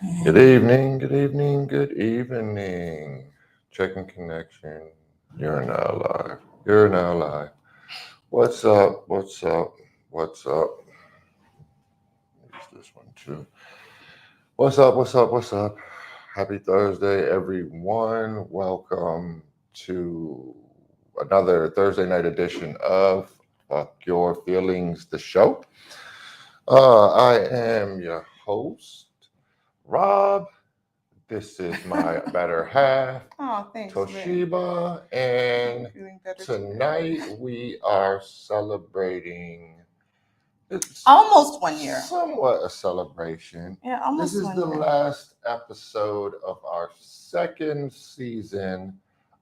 Good evening, good evening, good evening. Checking connection. You're now live. You're now live. What's up? What's up? What's up? Use this one too. What's up? What's up? What's up? Happy Thursday, everyone. Welcome to another Thursday night edition of Fuck Your Feelings, the show. I am your host, Rob. This is my better half, Oh, thanks, Toshiba, and feeling better tonight we are celebrating. It's almost 1 year. somewhat a celebration. Yeah, This almost is one the year. last episode of our second season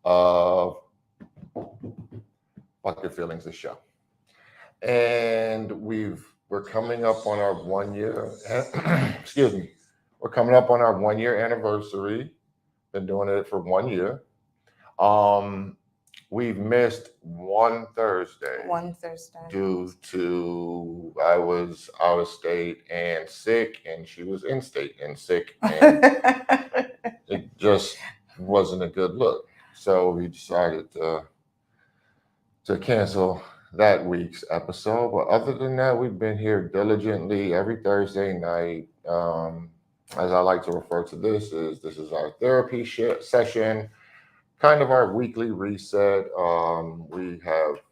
of Fuck Your Feelings, the show, and we're coming up on our 1 year. Excuse me. We're coming up on our 1 year anniversary. Been doing it for 1 year. Um, we've missed one Thursday One Thursday. due to I was out of state and sick, and she was in state and sick, and it just wasn't a good look. So we decided to cancel that week's episode. But other than that, we've been here diligently every Thursday night. As I like to refer to this is our therapy session, kind of our weekly reset. We have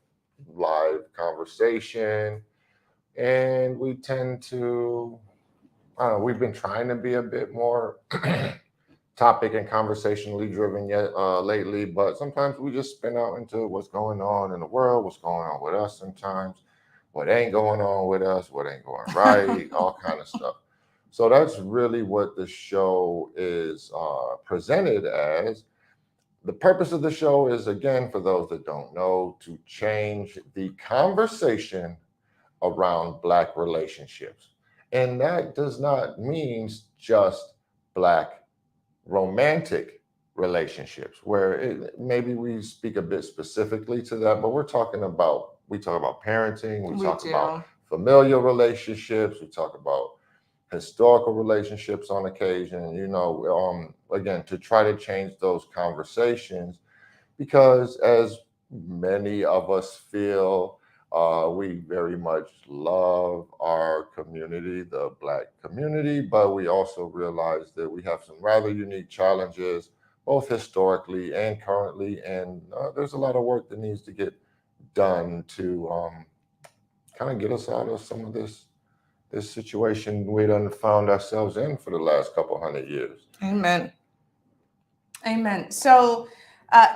live conversation, and we tend to. I don't know, we've been trying to be a bit more topic and conversationally driven yet lately, but sometimes we just spin out into what's going on in the world, what's going on with us sometimes, what ain't going on with us, what ain't going right, all kind of stuff. So that's really what the show is presented as. The purpose of the show is, again, for those that don't know, to change the conversation around Black relationships. And that does not mean just Black romantic relationships, where maybe we speak a bit specifically to that, but we talk about parenting, we talk about familial relationships, we talk about historical relationships on occasion, again, to try to change those conversations, because as many of us feel, we very much love our community, the Black community, but we also realize that we have some rather unique challenges, both historically and currently, and there's a lot of work that needs to get done to kind of get us out of some of this situation we done found ourselves in for the last couple hundred years. Amen. Amen. So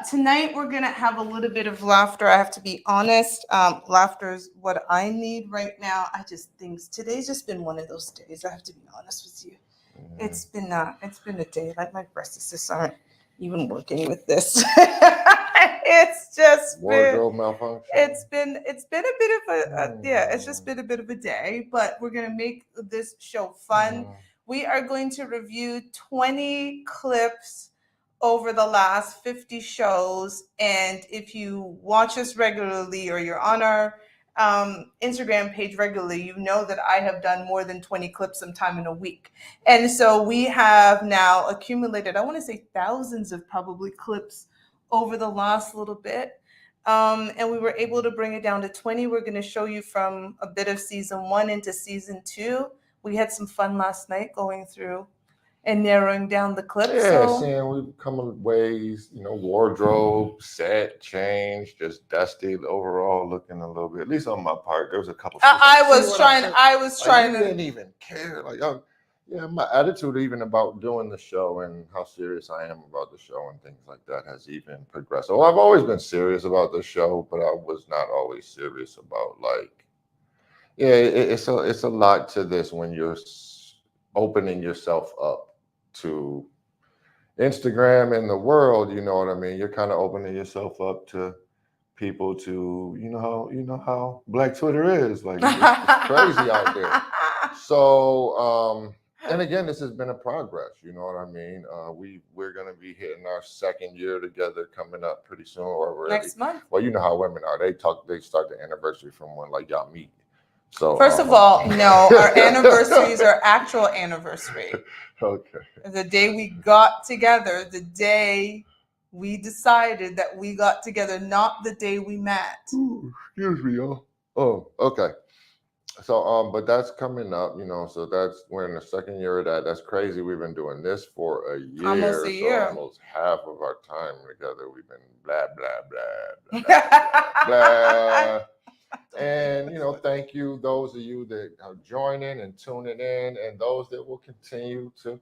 tonight we're going to have a little bit of laughter. I have to be honest. Laughter is what I need right now. I just think today's just been one of those days. I have to be honest with you. It's been a day like my breasts aren't even working with this. It's just Wardrobe malfunction. It's been a bit of it's just been a bit of a day, but we're gonna make this show fun. We are going to review 20 clips over the last 50 shows, and if you watch us regularly or you're on our Instagram page regularly, you know that I have done more than 20 clips sometime in a week. And so we have now accumulated, I want to say thousands of probably clips over the last little bit. And we were able to bring it down to 20. We're going to show you from a bit of season 1 into season 2. We had some fun last night going through and narrowing down the clips. Yeah, seeing we've come a ways, wardrobe, set, change, just dusty overall, looking a little bit. At least on my part, there was a couple. I was trying You didn't even care. Yeah, my attitude even about doing the show and how serious I am about the show and things like that has even progressed. So I've always been serious about the show, but I was not always serious about it's a lot to this when you're opening yourself up to Instagram and the world, you know what I mean? You're kind of opening yourself up to people, to how Black Twitter is. Like it's crazy out there. So and again, this has been a progress, you know what I mean? We're gonna be hitting our second year together coming up pretty soon, or next month. Well, you know how women are. They start the anniversary from when y'all meet. So First of all, no, our anniversary is our actual anniversary. Okay. The day we got together, the day we decided that we got together, not the day we met. Ooh, excuse me, y'all. Oh, okay. So but that's coming up, so we're in the second year of that. That's crazy. We've been doing this for a year. Almost a year. So almost half of our time together we've been blah blah blah blah blah blah. blah. And thank you, those of you that are joining and tuning in, and those that will continue to,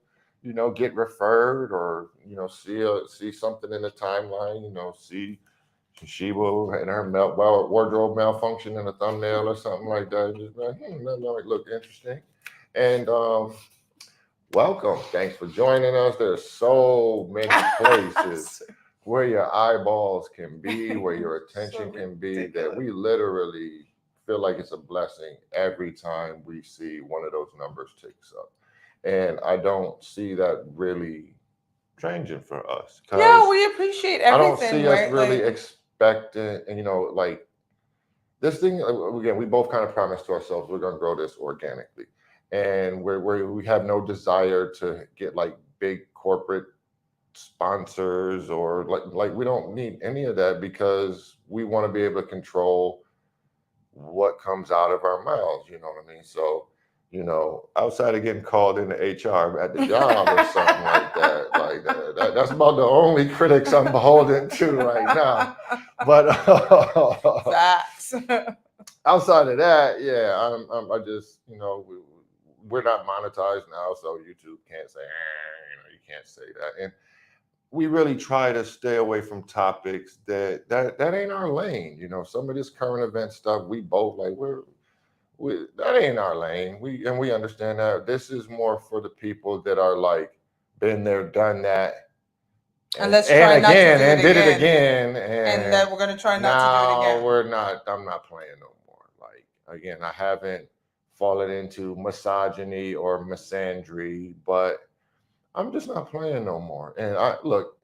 get referred, or see something in the timeline. See Sheba and her wardrobe malfunction in a thumbnail or something like that. Just like, that might look interesting. And welcome. Thanks for joining us. There's so many places where your eyeballs can be, where your attention can be, that we literally feel like it's a blessing every time we see one of those numbers ticks up. And I don't see that really changing for us. Yeah, we appreciate everything. I don't see us right? really expecting, and like this thing again. We both kind of promised to ourselves we're going to grow this organically, and we have no desire to get like big corporate sponsors, or like we don't need any of that, because we want to be able to control what comes out of our mouths. You know what I mean? So, outside of getting called into HR at the job or something like that, that's about the only critics I'm beholden to right now. But Facts. outside of that, yeah, I just, we're not monetized now, so YouTube can't say, you can't say that. And we really try to stay away from topics that ain't our lane. Some of this current event stuff, we both like, that ain't our lane. We understand that. This is more for the people that are like been there, done that, and let's try not to do it did it again. again, And then we're gonna try not to do it again. We're not. I'm not playing no more. Like, again, I haven't fallen into misogyny or misandry, but I'm just not playing no more. And I look,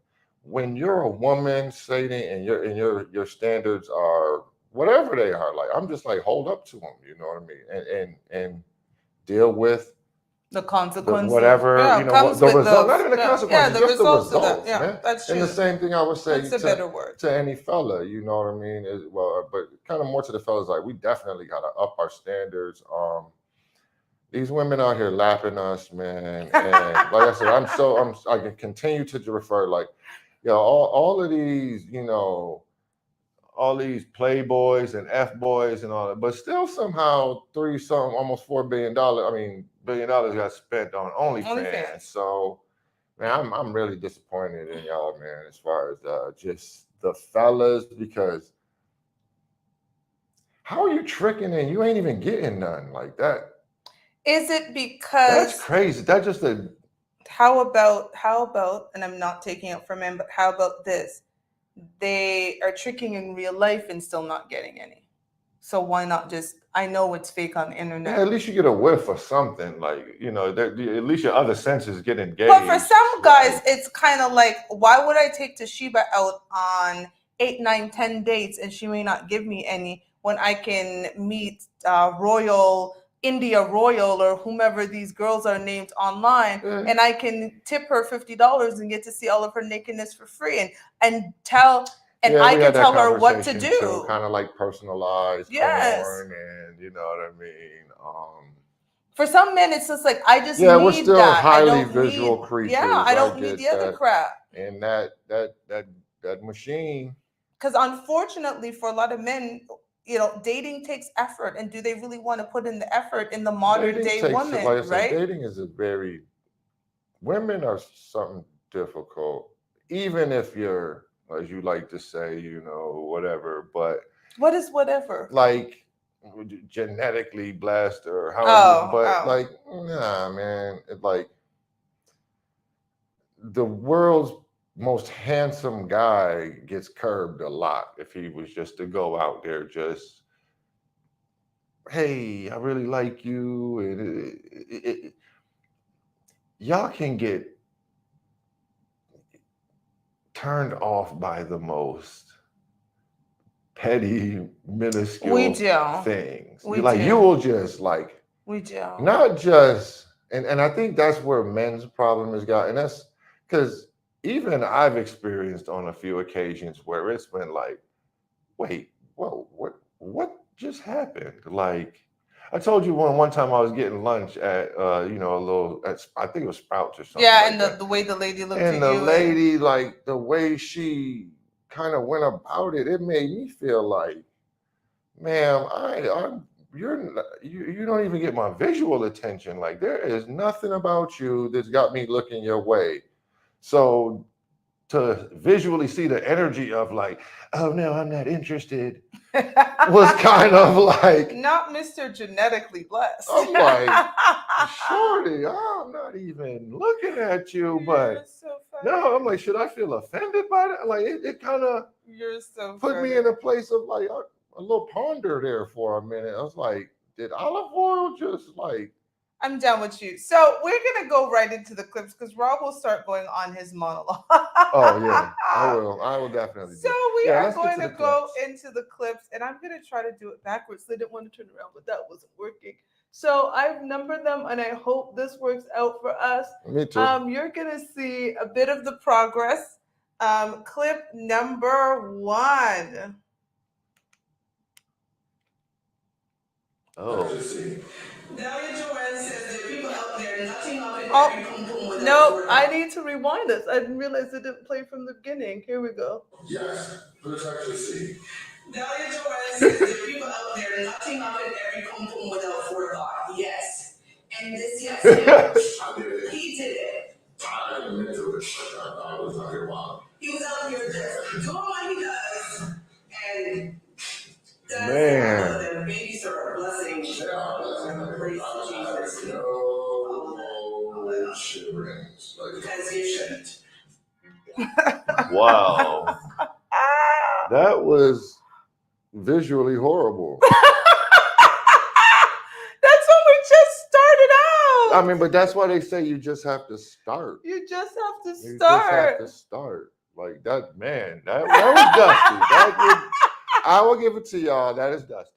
when you're a woman, Sadie, and your standards are whatever they are, like, I'm just like, hold up to them. You know what I mean? And deal with the consequences, whatever, the result, not even the consequences, just the results, of that. man. That's true. And the same thing I would say That's a better word. to any fella, you know what I mean? But kind of more to the fellas, like, we definitely got to up our standards. These women out here lapping us, man. And like I said, I can continue to refer, like, all of these, all these playboys and F boys and all that, but still somehow almost $4 billion. $1 billion got spent on OnlyFans. So, man, I'm really disappointed in y'all, man, as far as just the fellas, because how are you tricking and you ain't even getting none like that? Is it because that's crazy? That's just a. How about, and I'm not taking it from him, but how about this? They are tricking in real life and still not getting any. So why not just, I know it's fake on the internet. Yeah, at least you get a whiff or something, like, at least your other senses get engaged. But for some guys, it's kind of like, why would I take Toshiba out on 8, 9, 10 dates and she may not give me any, when I can meet India Royal, or whomever these girls are named online, and I can tip her $50 and get to see all of her nakedness for free, and tell. And I can tell her what to do. Too, kind of like personalized porn, and you know what I mean. For some men, it's just like, I just need we're still that. highly visual creatures. Yeah, I don't need the other crap. And that machine. Because unfortunately, for a lot of men, dating takes effort, and do they really want to put in the effort in the modern day woman? Like I said, dating is women are something difficult, even if you're, as you like to say, whatever. But what is whatever? Like, genetically blessed or like, nah, man. Like, the world's most handsome guy gets curbed a lot if he was just to go out there just, hey, I really like you, and y'all can get turned off by the most petty, minuscule We do. things. We Like do. you will just like We do. not just and I think that's where men's problem has got, and that's because even I've experienced on a few occasions where it's been like, wait, whoa, what just happened? Like I told you one time I was getting lunch at a little I think it was Sprouts or something. Yeah, like and that. the way the lady looked And at the you, lady, like the way she kind of went about it, it made me feel like, ma'am, you don't even get my visual attention. Like there is nothing about you that's got me looking your way. So to visually see the energy of like, oh no, I'm not interested, was kind of like, not Mr. Genetically Blessed. I'm like, shorty, I'm not even looking at you, but You're so funny. no, I'm like, should I feel offended by that? Like it kind of You're so put funny. me in a place of like a little ponder there for a minute. I was like, did olive oil just like? I'm done with you. So we're gonna go right into the clips because Rob will start going on his monologue. Oh yeah, I will. I will definitely. So we yeah, are let's get going to to the go clips. into the clips, and I'm gonna try to do it backwards. I didn't want to turn around, but that wasn't working. So I've numbered them, and I hope this works out for us. Me too. You're gonna see a bit of the progress. Clip number 1. Oh. Dalia Joanne says there are people out there nutting up in every pum with no, I need to rewind this. I didn't realize it didn't play from the beginning. Here we go. Yes, let's actually see. Dalia Joanne says there are people out there nutting up in every pum without forethought. Yes. And this yes, I did it. He did it. I didn't do it. I was out here wild. He was out here just doing what he does. And Man. babies are a blessing. Praise Jesus. As you shouldn't. Wow. That was visually horrible. That's when we just started out. I mean, but that's why they say you just have to start. You just have to start. You just have to start. Like that, man. That was dusty. I will give it to y'all. That is dusty.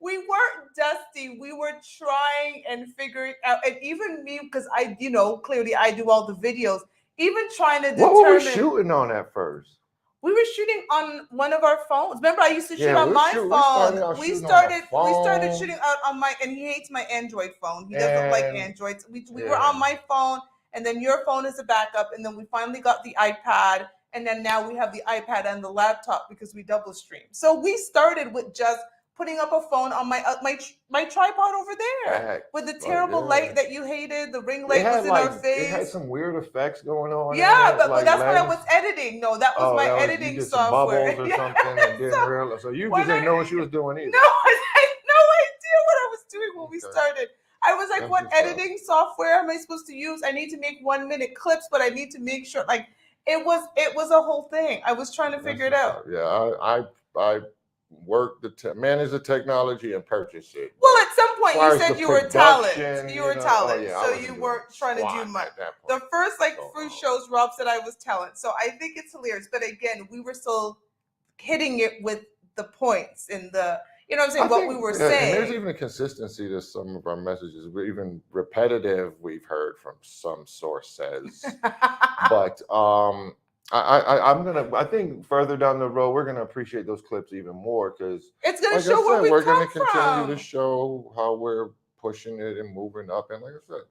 We weren't dusty. We were trying and figuring out, and even me, because I, clearly I do all the videos. Even trying to determine. What were we shooting on at first? We were shooting on one of our phones. Remember, I used to shoot on my phone. We started shooting out on my, and he hates my Android phone. He doesn't like Androids. We were on my phone, and then your phone is a backup, and then we finally got the iPad, and then now we have the iPad and the laptop because we double stream. So we started with just putting up a phone on my tripod over there with the terrible light that you hated. The ring light was in our face. It had some weird effects going on. Yeah, but that's what I was editing. No, that was my editing you did software. Some bubbles or something and didn't realize. So you just didn't know what she was doing either. No, I had no idea what I was doing when we started. I was like, what editing software am I supposed to use? I need to make 1-minute clips, but I need to make sure it was a whole thing. I was trying to figure it out. Yeah, I work manage the technology and purchase it. Well, at some point you said you were talent. You were talent, so you weren't trying to do much. The first few shows, Rob said I was talent, so I think it's hilarious. But again, we were still hitting it with the points and the. You know what I'm saying? What we were saying. And there's even a consistency to some of our messages. We're even repetitive. We've heard from some sources, but I think further down the road we're gonna appreciate those clips even more because it's gonna show where we're gonna continue to show how we're pushing it and moving up. And like I said,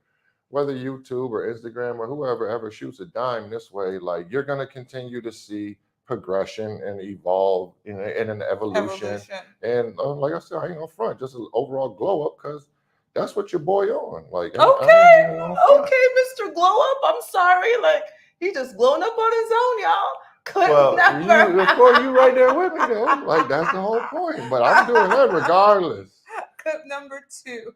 whether YouTube or Instagram or whoever ever shoots a dime this way, like you're gonna continue to see progression and evolve in an evolution. And like I said, I ain't gonna front, just an overall glow up because that's what your boy on. Like okay, Mr. Glow Up. I'm sorry, he just glowing up on his own, y'all. Of course, you right there with me though. Like that's the whole point. But I'm doing that regardless. Clip number 2.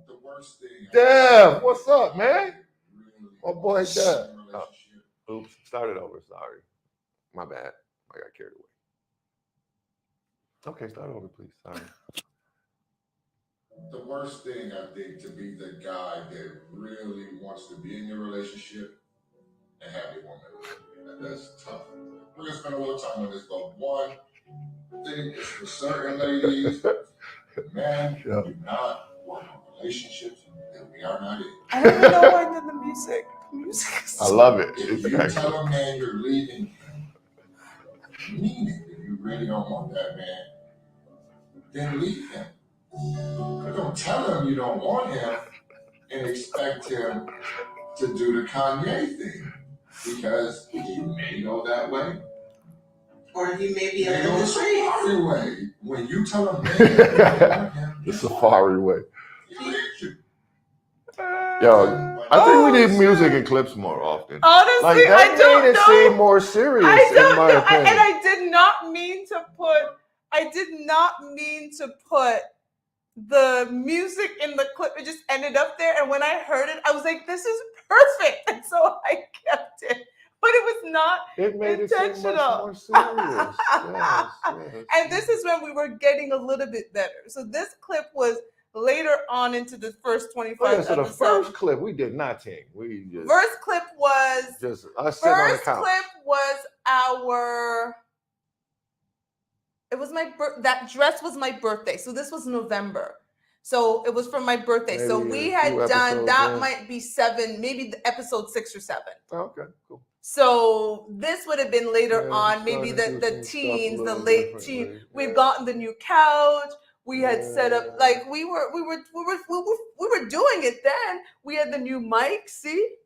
The worst thing. Dev, what's up, man? My boy Dev. Oops, started over. Sorry. My bad. I got carried away. Okay, start over, please. Sorry. The worst thing, I think, to be the guy that really wants to be in your relationship and have your woman. That's tough. We're going to spend a little time on this, but one, think it's for certain ladies. Men Yeah. do not want relationships that we are not in. I don't even know why I did the music. Music. I love it. If It's you excellent. tell a man you're leaving him, mean it. If you really don't want that man, then leave him. But don't tell him you don't want him and expect him to do the Kanye thing, because he may go that way. Or he may be a little safari way. When you tell a man you don't want him, The safari way. he leaves you. Yo, I think we need music and clips more often. Honestly, Like that I don't made it know. seem more serious. I don't in my know. opinion. And I did not mean to put the music in the clip. It just ended up there. And when I heard it, I was like, this is perfect. And so I kept it. But it was not It made it seem much intentional. more serious. Yes. And this is when we were getting a little bit better. So this clip was later on into the first 25 Oh, yeah, so the episodes. first clip we did not ting. We just First clip was us sitting on the first couch. clip was our. It was that dress was my birthday. So this was November. So it was for my birthday. So Maybe we a had few done that episodes in. might be 7, maybe the episode 6 or 7. Oh, okay, cool. So this would have been later Yeah, on, maybe starting to do the some stuff a teens, the little late differently. teens. We've Yeah. gotten the new couch. We had set up Yeah. like we were doing it then. We had the new mic. See,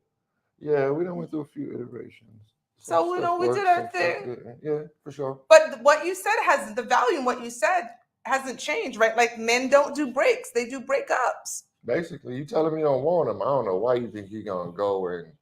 Yeah, we done went through a few iterations. So, Some you stuff know, we did worked, our some stuff thing. didn't. Yeah, for sure. But what you said has the value in what you said hasn't changed, right? Like men don't do breaks; they do breakups. Basically, you tell him you don't want him. I don't know why you think he's gonna go and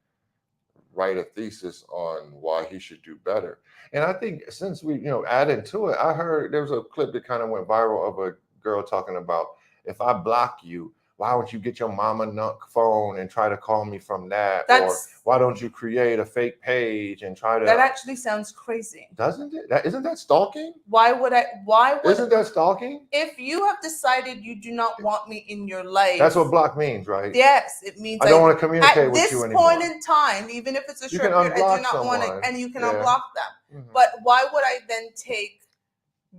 write a thesis on why he should do better. And I think since we, added to it, I heard there was a clip that kind of went viral of a girl talking about, if I block you, why don't you get your mama phone and try to call me from that? Or why don't you create a fake page and try to? That actually sounds crazy. Doesn't it? Isn't that stalking? Isn't that stalking? If you have decided you do not want me in your life, that's what block means, right? Yes, it means I don't want to communicate with you anymore. At this point in time, even if it's a short period, I do not want to, and you can unblock them. Mm-hmm. But why would I then take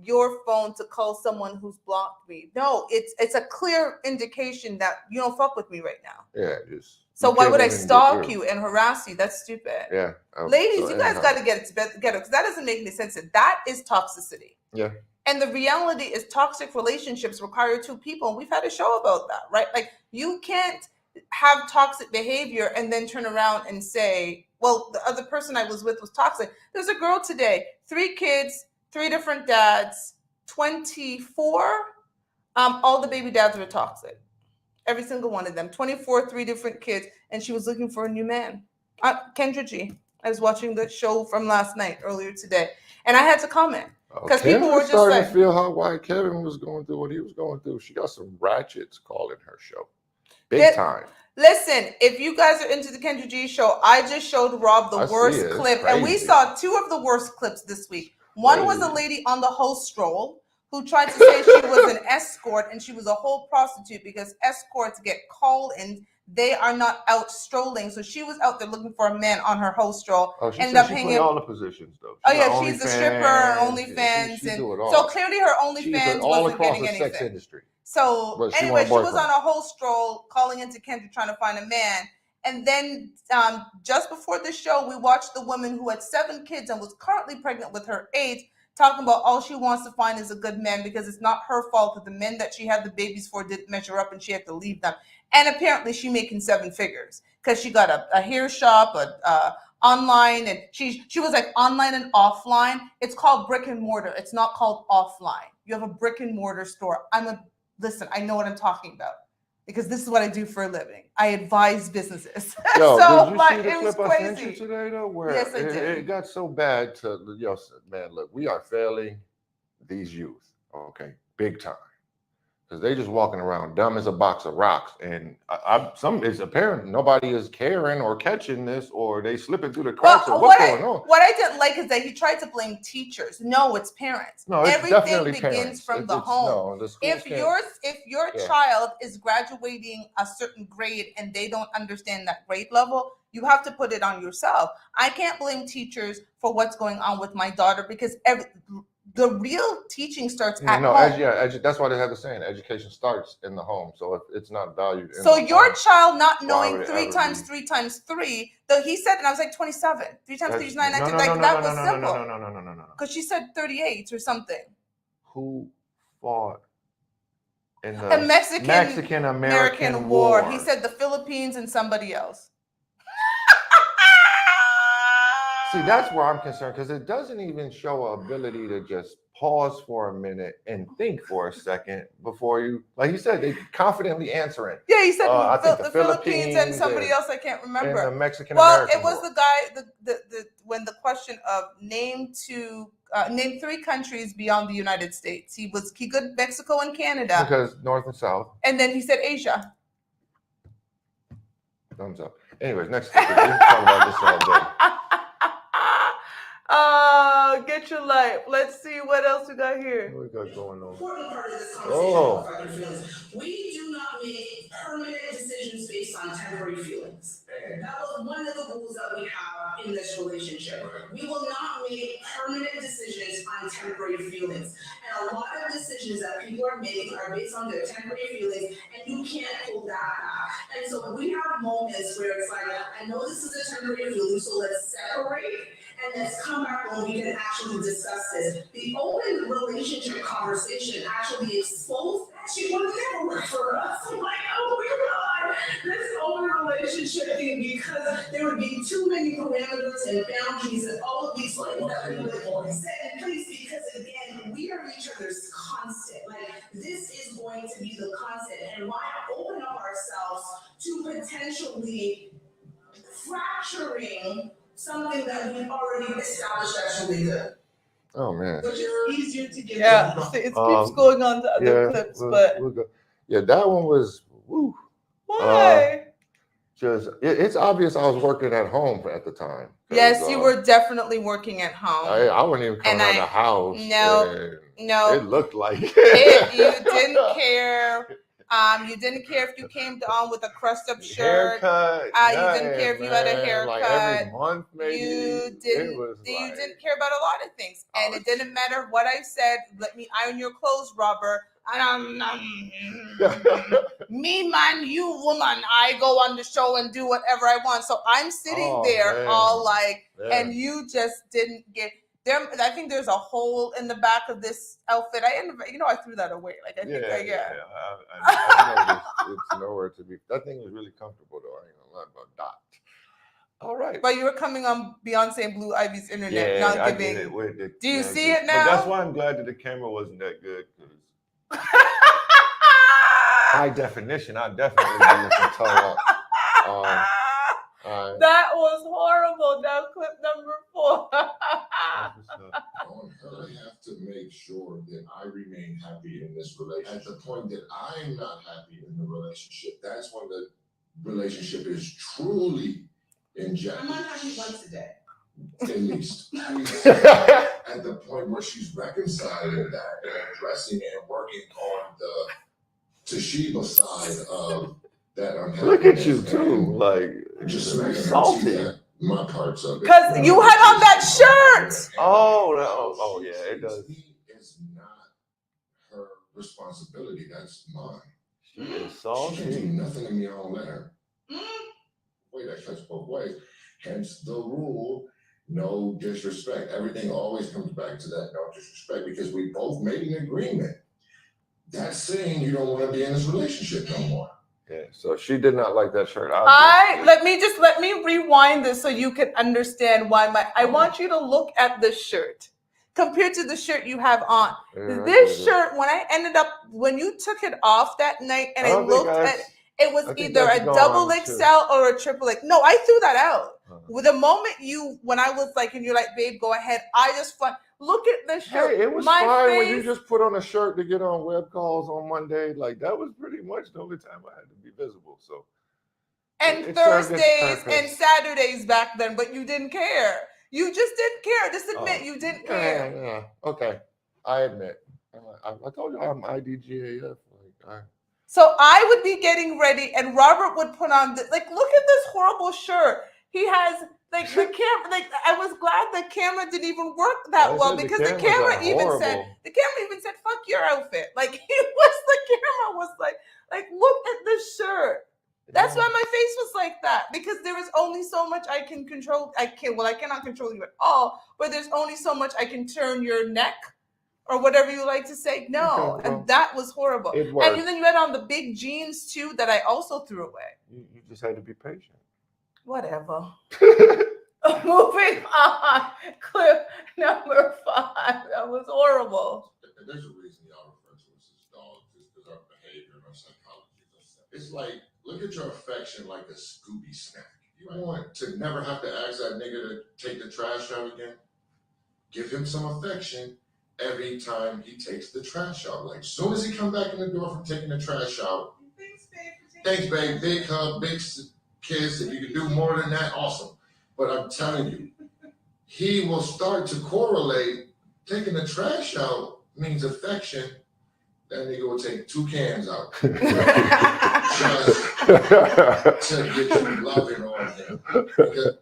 your phone to call someone who's blocked me? No, it's a clear indication that you don't fuck with me right now. Yeah, so why would I stalk you and harass you? That's stupid. Yeah. Ladies, you guys got to get it together because that doesn't make any sense. That is toxicity. Yeah. And the reality is toxic relationships require two people. And we've had a show about that, right? Like you can't have toxic behavior and then turn around and say, well, the other person I was with was toxic. There's a girl today, 3 kids, 3 different dads, 24. All the baby dads were toxic. Every single one of them, 24, 3 different kids. And she was looking for a new man. Kendra G. I was watching the show from last night, earlier today. And I had to comment. Because people were just starting to feel how why Kevin was going through what he was going through. She got some ratchets calling her show. Big time. Listen, if you guys are into the Kendra G show, I just showed Rob the worst clip. And we saw 2 of the worst clips this week. One was a lady on the host stroll who tried to say she was an escort and she was a whole prostitute because escorts get called in. They are not out strolling. So she was out there looking for a man on her host stroll. Oh, she played all the positions though. She's a stripper, OnlyFans. She do it all. So clearly her OnlyFans wasn't getting anything. Sex industry. So anyway, she was on a host stroll calling into Kendra trying to find a man. And then just before the show, we watched the woman who had 7 kids and was currently pregnant with her 8th, talking about all she wants to find is a good man because it's not her fault that the men that she had the babies for didn't measure up and she had to leave them. And apparently she making 7 figures because she got a hair shop, online, and she was like online and offline. It's called brick and mortar. It's not called offline. You have a brick and mortar store. Listen, I know what I'm talking about because this is what I do for a living. I advise businesses. Yo, so, did you see the clip I sent you crazy. today though? Where yes, I did. It got so bad man, look, we are failing these youth, okay, big time. Because they just walking around dumb as a box of rocks. And it's apparent nobody is caring or catching this or they slipping through the cracks or what's going on. What I didn't like is that he tried to blame teachers. No, it's parents. No, it's everything begins parents. From the home. If your child is graduating a certain grade and they don't understand that grade level, you have to put it on yourself. I can't blame teachers for what's going on with my daughter because the real teaching starts at No, home. that's why they have the saying, education starts in the home. So if it's not valued in So the your home, child not why knowing would it 3 ever times be? 3 times 3, though he said, and I was like 27. 3 times 3 is 9, 19. Like that was simple. No. Because she said 38 or something. Who fought in A the Mexican-American War. He said the Philippines and somebody else. See, that's where I'm concerned, because it doesn't even show an ability to just pause for a minute and think for a second before you, like you said, they confidently answering. Yeah, he said I think the Philippines and somebody else I can't remember. And the Mexican Well, American it was War. the guy the when the question of name 3 countries beyond the United States. He good Mexico and Canada. Because North and South. And then he said Asia. Thumbs up. Anyways, next topic. We can talk about this all day. Get your life. Let's see what else we got here. What we got going on? Important part of this conversation. We do not make permanent decisions based on temporary feelings. That was one of the rules that we have in this relationship. We will not make permanent decisions on temporary feelings. And a lot of decisions that people are making are based on their temporary feelings, and you can't pull that back. And so we have moments where it's like, I know this is a temporary feeling, so let's separate. And let's come back when we can actually discuss this. The open relationship conversation actually exposed that shit would never work for us. I'm like, oh my God, this open relationship thing, because there would be too many parameters and boundaries and all of these things that we would set in place, because again, we are each other's constant. Like, this is going to be the constant. And why open up ourselves to potentially fracturing something that we've already established that's really good. Oh man. Which is easier to get. Yeah, it keeps going on to other clips, but we'll go. Yeah, that one was woo. Why? It's obvious I was working at home at the time. Yes, you were definitely working at home. I wasn't even coming out of the house. No. It looked like you didn't care. You didn't care if you came on with a crust up shirt. Haircut. You didn't care if you had a haircut. Like every month, maybe. You didn't care about a lot of things, and it didn't matter what I said. Let me iron your clothes, Robert. Me man, you woman. I go on the show and do whatever I want. So I'm sitting there all like, and you just didn't get. There, I think there's a hole in the back of this outfit. I threw that away. Like I think, I noticed it's nowhere to be. That thing was really comfortable, though. I ain't gonna lie about that. All right. But you were coming on Beyonce and Blue Ivy's internet, not giving. I get it. Do you see it now? But that's why I'm glad that the camera wasn't that good. High definition, I definitely can tell up. That was horrible. Now clip number 4. I have to make sure that I remain happy in this relationship. At the point that I'm not happy in the relationship, that's when the relationship is truly in jeopardy. I'm unhappy once a day. At least. At the point where she's reconciling that and addressing and working on the Toshiba side of that unhappiness. Look at you too, like just salty. My parts of it. Because you had on that shirt. Oh yeah, it does. It's not her responsibility. That's mine. She is She salty. can't do nothing to me. I don't let her. Wait, that cuts both ways. Hence the rule: no disrespect. Everything always comes back to that no disrespect, because we both made an agreement. That's saying you don't want to be in this relationship no more. Yeah, so she did not like that shirt. Let me rewind this so you can understand why I want you to look at this shirt compared to the shirt you have on. This shirt, when you took it off that night and I looked at it was either a double XL or a triple X. No, I threw that out. With the moment when I was like, and you're like, babe, go ahead. I just look at the shirt. Hey, it was fine when you just put on a shirt to get on web calls on Monday. Like that was pretty much the only time I had to be visible. So. And Thursdays and Saturdays back then, but you didn't care. You just didn't care. Just admit you didn't care. Yeah. Okay. I admit. I told you I'm IDGAF. So I would be getting ready and Robert would put on, look at this horrible shirt. He has Like the camera, like I was glad the camera didn't even work that well because the camera even said "fuck your outfit." Like the camera was like look at the shirt. That's why my face was like that, because there is only so much I can control. I cannot control you at all, but there's only so much I can turn your neck or whatever you like to say. No, and that was horrible. And then you had on the big jeans too that I also threw away. You just had to be patient. Whatever. Moving on. Clip number 5. That was horrible. There's a reason y'all refer to us as dogs. It's because our behavior and our psychology does that. It's like, look at your affection like a Scooby snack. You want to never have to ask that nigga to take the trash out again? Give him some affection every time he takes the trash out. Like, as soon as he come back in the door from taking the trash out, thanks, babe. Big hug, big kiss. If you can do more than that, awesome. But I'm telling you, he will start to correlate. Taking the trash out means affection. That nigga will take 2 cans out just to get you loving on him. Because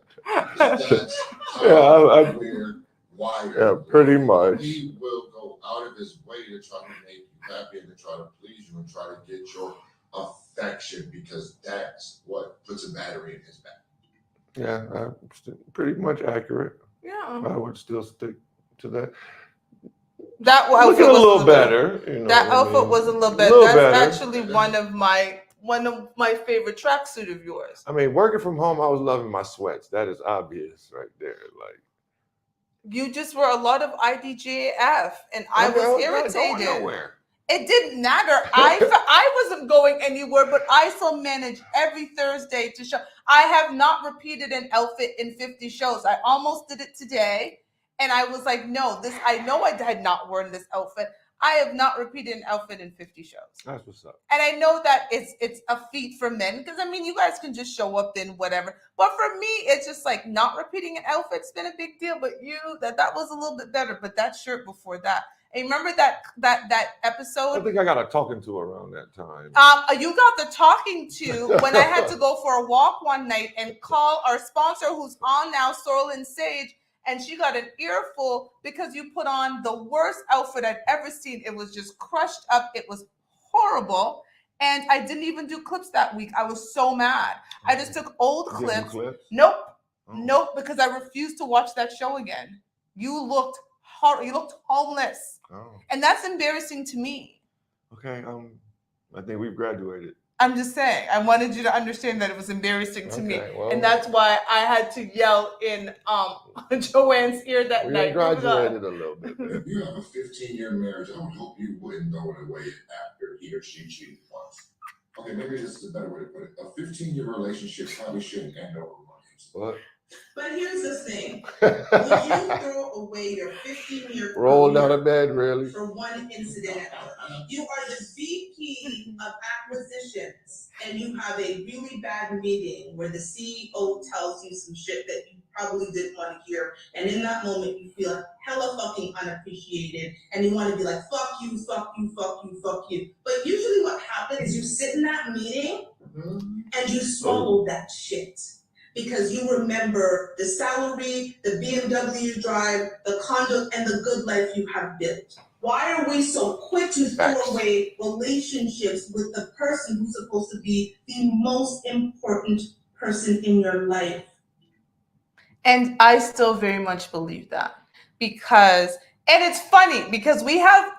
that's how we're wired. Yeah, pretty much. He will go out of his way to try to make you happy and to try to please you and try to get your affection, because that's what puts a battery in his back. Yeah, pretty much accurate. Yeah, I would still stick to that. That outfit was a little better. You know, that outfit was a little better. That's actually one of my favorite tracksuit of yours. I mean, working from home, I was loving my sweats. That is obvious right there. Like, you just were a lot of IDGAF, and I was irritated. Nowhere. It didn't matter. I wasn't going anywhere, but I still managed every Thursday to show. I have not repeated an outfit in 50 shows. I almost did it today, and I was like, no, I know I had not worn this outfit. I have not repeated an outfit in 50 shows. That's what's up. And I know that it's a feat for men, because I mean, you guys can just show up in whatever. But for me, it's just like not repeating an outfit's been a big deal. But that was a little bit better. But that shirt before that. And remember that episode? I think I got a talking to around that time. You got the talking to when I had to go for a walk one night and call our sponsor, who's on now, Sorrel and Sage, and she got an earful because you put on the worst outfit I'd ever seen. It was just crushed up. It was horrible. And I didn't even do clips that week. I was so mad. I just took old clips. Nope. Oh. Nope, because I refused to watch that show again. You looked homeless. Oh. And that's embarrassing to me. Okay, I think we've graduated. I'm just saying, I wanted you to understand that it was embarrassing to me. Well, and that's why I had to yell in Joanne's ear that night. We graduated a little bit. If you have a 15-year marriage, I would hope you wouldn't throw it away after he or she cheated once. Okay, maybe this is a better way to put it. A 15-year relationship probably shouldn't end over once. What? But here's the thing. Would you throw away your 15-year roll out of bed, really? For one incident? You are the VP of acquisitions, and you have a really bad meeting where the CEO tells you some shit that you probably didn't want to hear, and in that moment you feel hella fucking unappreciated, and you want to be like, fuck you, fuck you, fuck you, fuck you. But usually what happens, you sit in that meeting and you swallow that shit. Because you remember the salary, the BMW drive, the condo, and the good life you have built. Why are we so quick to throw away relationships with the person who's supposed to be the most important person in your life? And I still very much believe that. And it's funny because we have,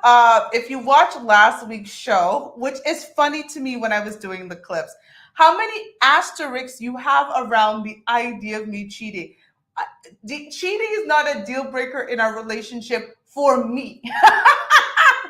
if you watch last week's show, which is funny to me when I was doing the clips, how many asterisks you have around the idea of me cheating. Cheating is not a deal breaker in our relationship for me.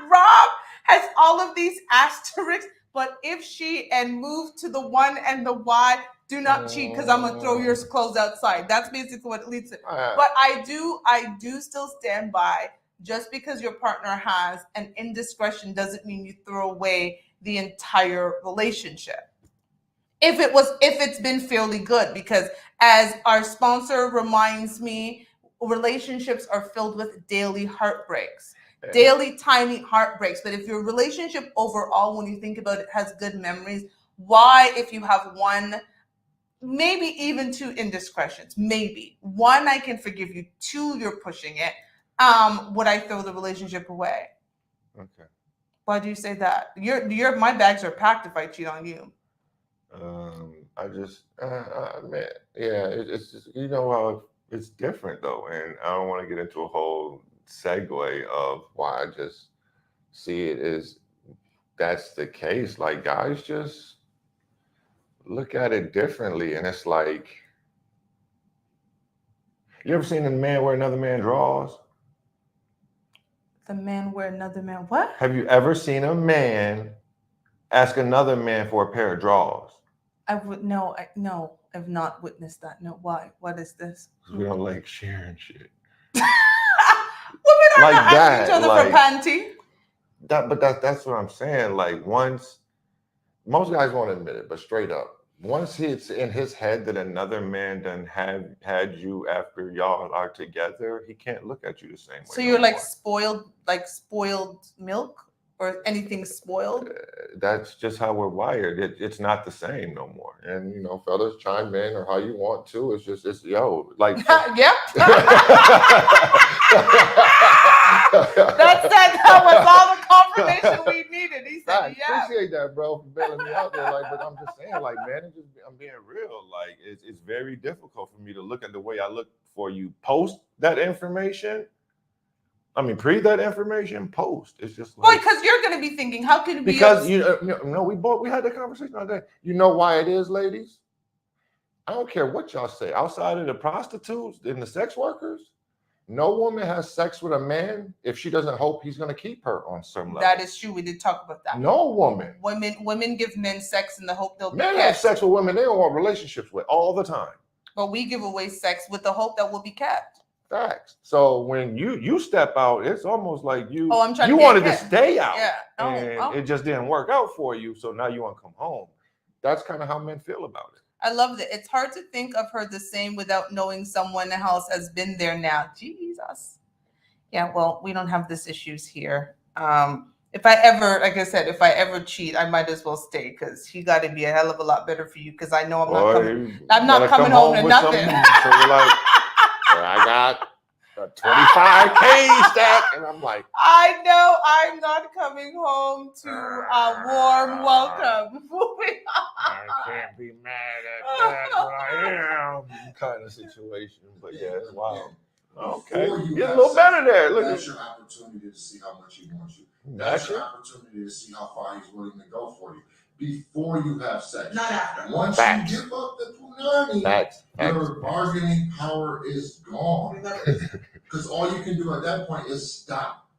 Rob has all of these asterisks, but if she and move to the 1 and the Y, do not cheat because I'm going to throw your clothes outside. That's basically what it leads to. But I do still stand by, just because your partner has an indiscretion doesn't mean you throw away the entire relationship. If it's been fairly good, because as our sponsor reminds me, relationships are filled with daily heartbreaks, daily tiny heartbreaks. But if your relationship overall, when you think about it, has good memories, why, if you have one maybe even 2 indiscretions. Maybe. 1, I can forgive you. 2, you're pushing it. Would I throw the relationship away? Okay. Why do you say that? My bags are packed if I cheat on you. I just, man, yeah, it's just, you know how it's different though, and I don't want to get into a whole segue of why I just see it as that's the case. Like guys just look at it differently, and it's like, you ever seen a man wear another man drawers? The man where another man what? Have you ever seen a man ask another man for a pair of drawers? I would no, I've not witnessed that. No, why? What is this? We don't like sharing shit. Women are Like not asking that, each other like- for panty. That's what I'm saying. Like once, most guys won't admit it, but straight up, once it's in his head that another man done had you after y'all are together, he can't look at you the same way. So you're no like more. spoiled milk or anything spoiled? That's just how we're wired. It's not the same no more. And you know, fellas, chime in or how you want to. It's yo, like Yep. That was all the confirmation we needed. He said, I yeah. appreciate that, bro, for bailing me out there. Like, but I'm just saying, like, man, I'm being real. Like, it's very difficult for me to look at the way I look for you post that information. I mean, pre that information, post. It's just Well, like, because you're going to be thinking, how can it be? because we had that conversation all day. You know why it is, ladies? I don't care what y'all say. Outside of the prostitutes and the sex workers, no woman has sex with a man if she doesn't hope he's going to keep her on some level. That is true. We did talk about that. No woman. Women give men sex in the hope they'll Men be have kept. sex with women they don't want relationships with all the time. But we give away sex with the hope that we'll be kept. Facts. So when you step out, it's almost like you I'm trying you to wanted get to stay out, Yeah. and it just didn't work out for you. So now you want to come home. That's kind of how men feel about it. I love that. It's hard to think of her the same without knowing someone else has been there now. Jesus. Yeah, well, we don't have this issues here. If I ever cheat, I might as well stay because he got to be a hell of a lot better for you because I know I'm not coming home to nothing. So you're like, I got a 25K stack, and I'm like, I know I'm not coming home to a warm welcome. I can't be mad at that, but I am kind of situation. But yeah, it's wild. Okay, Before you get a have little sex, better there. Look That's at your opportunity to see how much he wants you. That's That's your it. opportunity to see how far he's willing to go for you. Before you have sex. Not after. Once Facts. you give up the punani, Facts. your bargaining power is gone. Remember, Because all you can do at that point is stop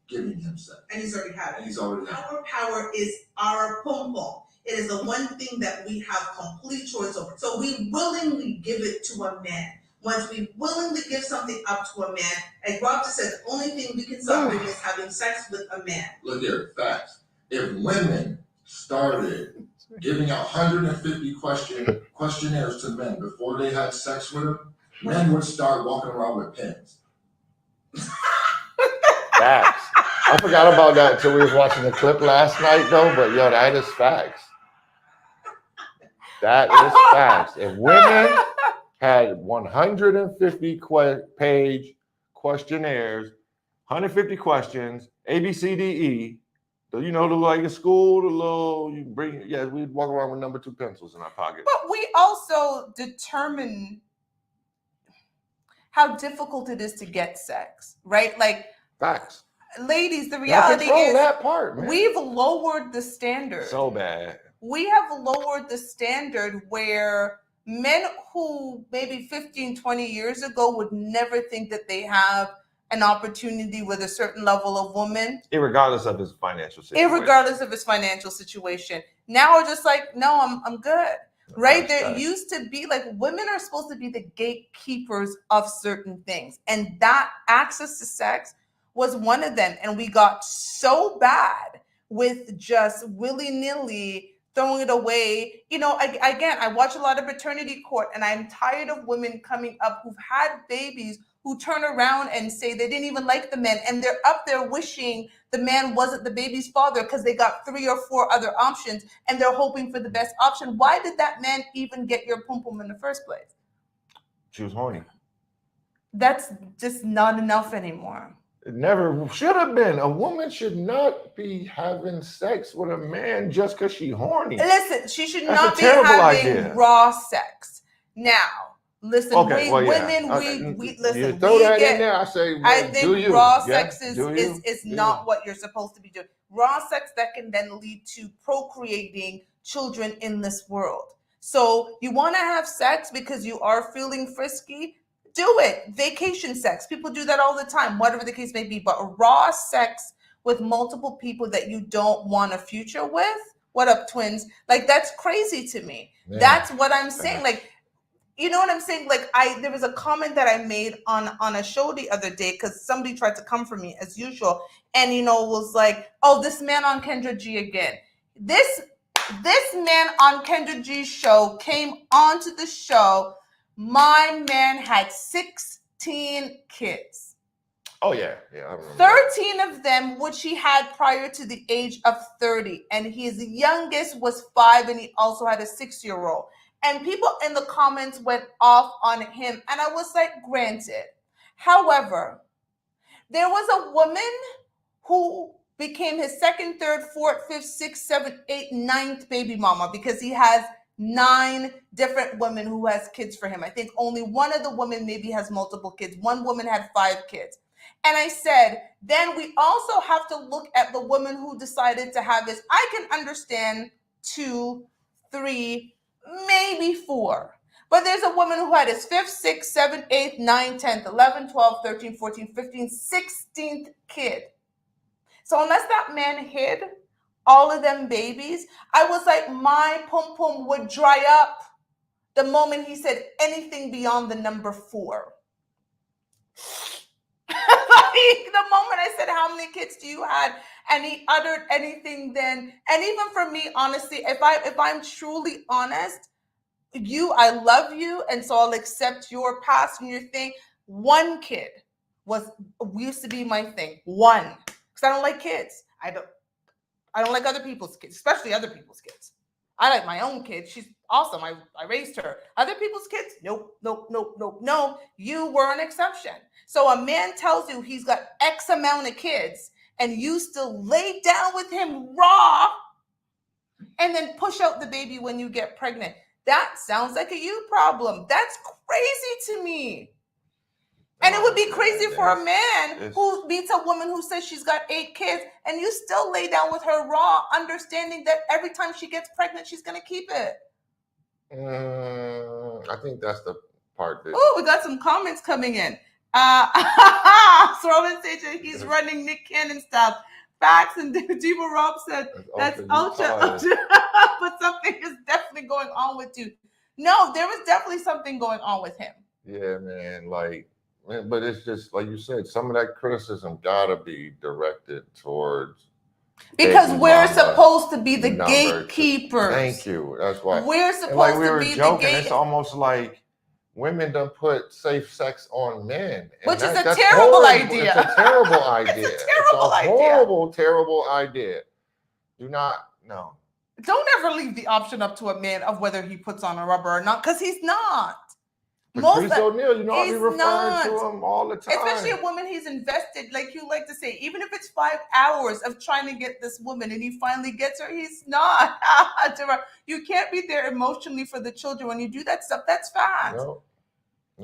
giving him sex. and he's already had And it. he's already had it. Our power is our pum pum. It is the one thing that we have complete choice over. So we willingly give it to a man. Once we willingly give something up to a man, and Rob just said the only thing we can stop doing is having sex with a man. Look here, facts. If women started giving out 150 questionnaires to men before they had sex with them, men would start walking around with pens. Facts. I forgot about that until we was watching the clip last night, though. But yo, that is facts. That is facts. If women had 150 page questionnaires, 150 questions, A, B, C, D, E. So, you know, the like in school, the little you bring. Yeah, we'd walk around with number 2 pencils in our pocket. But we also determine how difficult it is to get sex, right? Like, Facts. ladies, the Y'all reality control is that part, man. we've lowered the standard. So bad. We have lowered the standard where men who maybe 15, 20 years ago would never think that they have an opportunity with a certain level of woman, Irregardless of his financial situation. irregardless of his financial situation. Now we're just like, no, I'm good. Right? That's There facts. used to be like women are supposed to be the gatekeepers of certain things. And that access to sex was one of them. And we got so bad with just willy-nilly throwing it away. You know, again, I watch a lot of maternity court and I'm tired of women coming up who've had babies who turn around and say they didn't even like the man, and they're up there wishing the man wasn't the baby's father because they got 3 or 4 other options and they're hoping for the best option. Why did that man even get your pum pum in the first place? She was horny. That's just not enough anymore. It never should have been. A woman should not be having sex with a man just because she's horny. Listen, she should That's not a be terrible having idea. raw sex. Now, listen, Okay, well, yeah. women, we listen. You throw we that get, in there. I say, well, I do think you? raw Yeah? sex is Do you? not what you're supposed to be doing. Raw sex that can then lead to procreating children in this world. So you want to have sex because you are feeling frisky? Do it. Vacation sex. People do that all the time, whatever the case may be. But raw sex with multiple people that you don't want a future with? What up, twins? Like, that's crazy to me. Yeah. That's what I'm saying. Like, you know what I'm saying? Like, there was a comment that I made on a show the other day because somebody tried to come for me as usual, and was like, "Oh, this man on Kendra G again." This man on Kendra G's show came onto the show. My man had 16 kids. Oh yeah, I remember. 13 of them, which he had prior to the age of 30, and his youngest was 5, and he also had a 6-year-old. And people in the comments went off on him, and I was like, granted. However, there was a woman who became his 2nd, 3rd, 4th, 5th, 6th, 7th, 8th, 9th baby mama because he has 9 different women who has kids for him. I think only one of the women maybe has multiple kids. One woman had 5 kids. And I said, then we also have to look at the woman who decided to have this. I can understand 2, 3, maybe 4. But there's a woman who had his 5th, 6th, 7th, 8th, 9th, 10th, 11th, 12th, 13th, 14th, 15th, 16th kid. So unless that man hid all of them babies, I was like, my pum pum would dry up the moment he said anything beyond the number 4. Like, the moment I said, how many kids do you have? And he uttered anything then. And even for me, honestly, if I'm truly honest, I love you, and so I'll accept your past and your thing. 1 kid used to be my thing. 1. Because I don't like kids. I don't like other people's kids, especially other people's kids. I like my own kid. She's awesome. I raised her. Other people's kids? Nope. No. You were an exception. So a man tells you he's got X amount of kids, and you still lay down with him raw and then push out the baby when you get pregnant. That sounds like a you problem. That's crazy to me. And it would be crazy for a man who meets a woman who says she's got 8 kids, and you still lay down with her raw, understanding that every time she gets pregnant, she's going to keep it. I think that's the part that... Oh, we got some comments coming in. Sorrel Sage, he's running Nick Cannon stuff. Facts, and Diva Rob said, that's ultra, but something is definitely going on with you. No, there was definitely something going on with him. Yeah, man, but it's just like you said, some of that criticism gotta be directed towards, because we're supposed to be the gatekeepers. Thank you. That's why we're supposed to be the gatekeepers. It's almost like women don't put safe sex on men, which is a terrible idea. It's a terrible idea. It's a terrible idea. Horrible, terrible idea. No. Don't ever leave the option up to a man of whether he puts on a rubber or not, because he's not. Patrice O'Neal, I be referring to him all the time. Especially a woman he's invested, like you like to say, even if it's 5 hours of trying to get this woman and he finally gets her, he's not. You can't be there emotionally for the children. When you do that stuff, that's fact. No.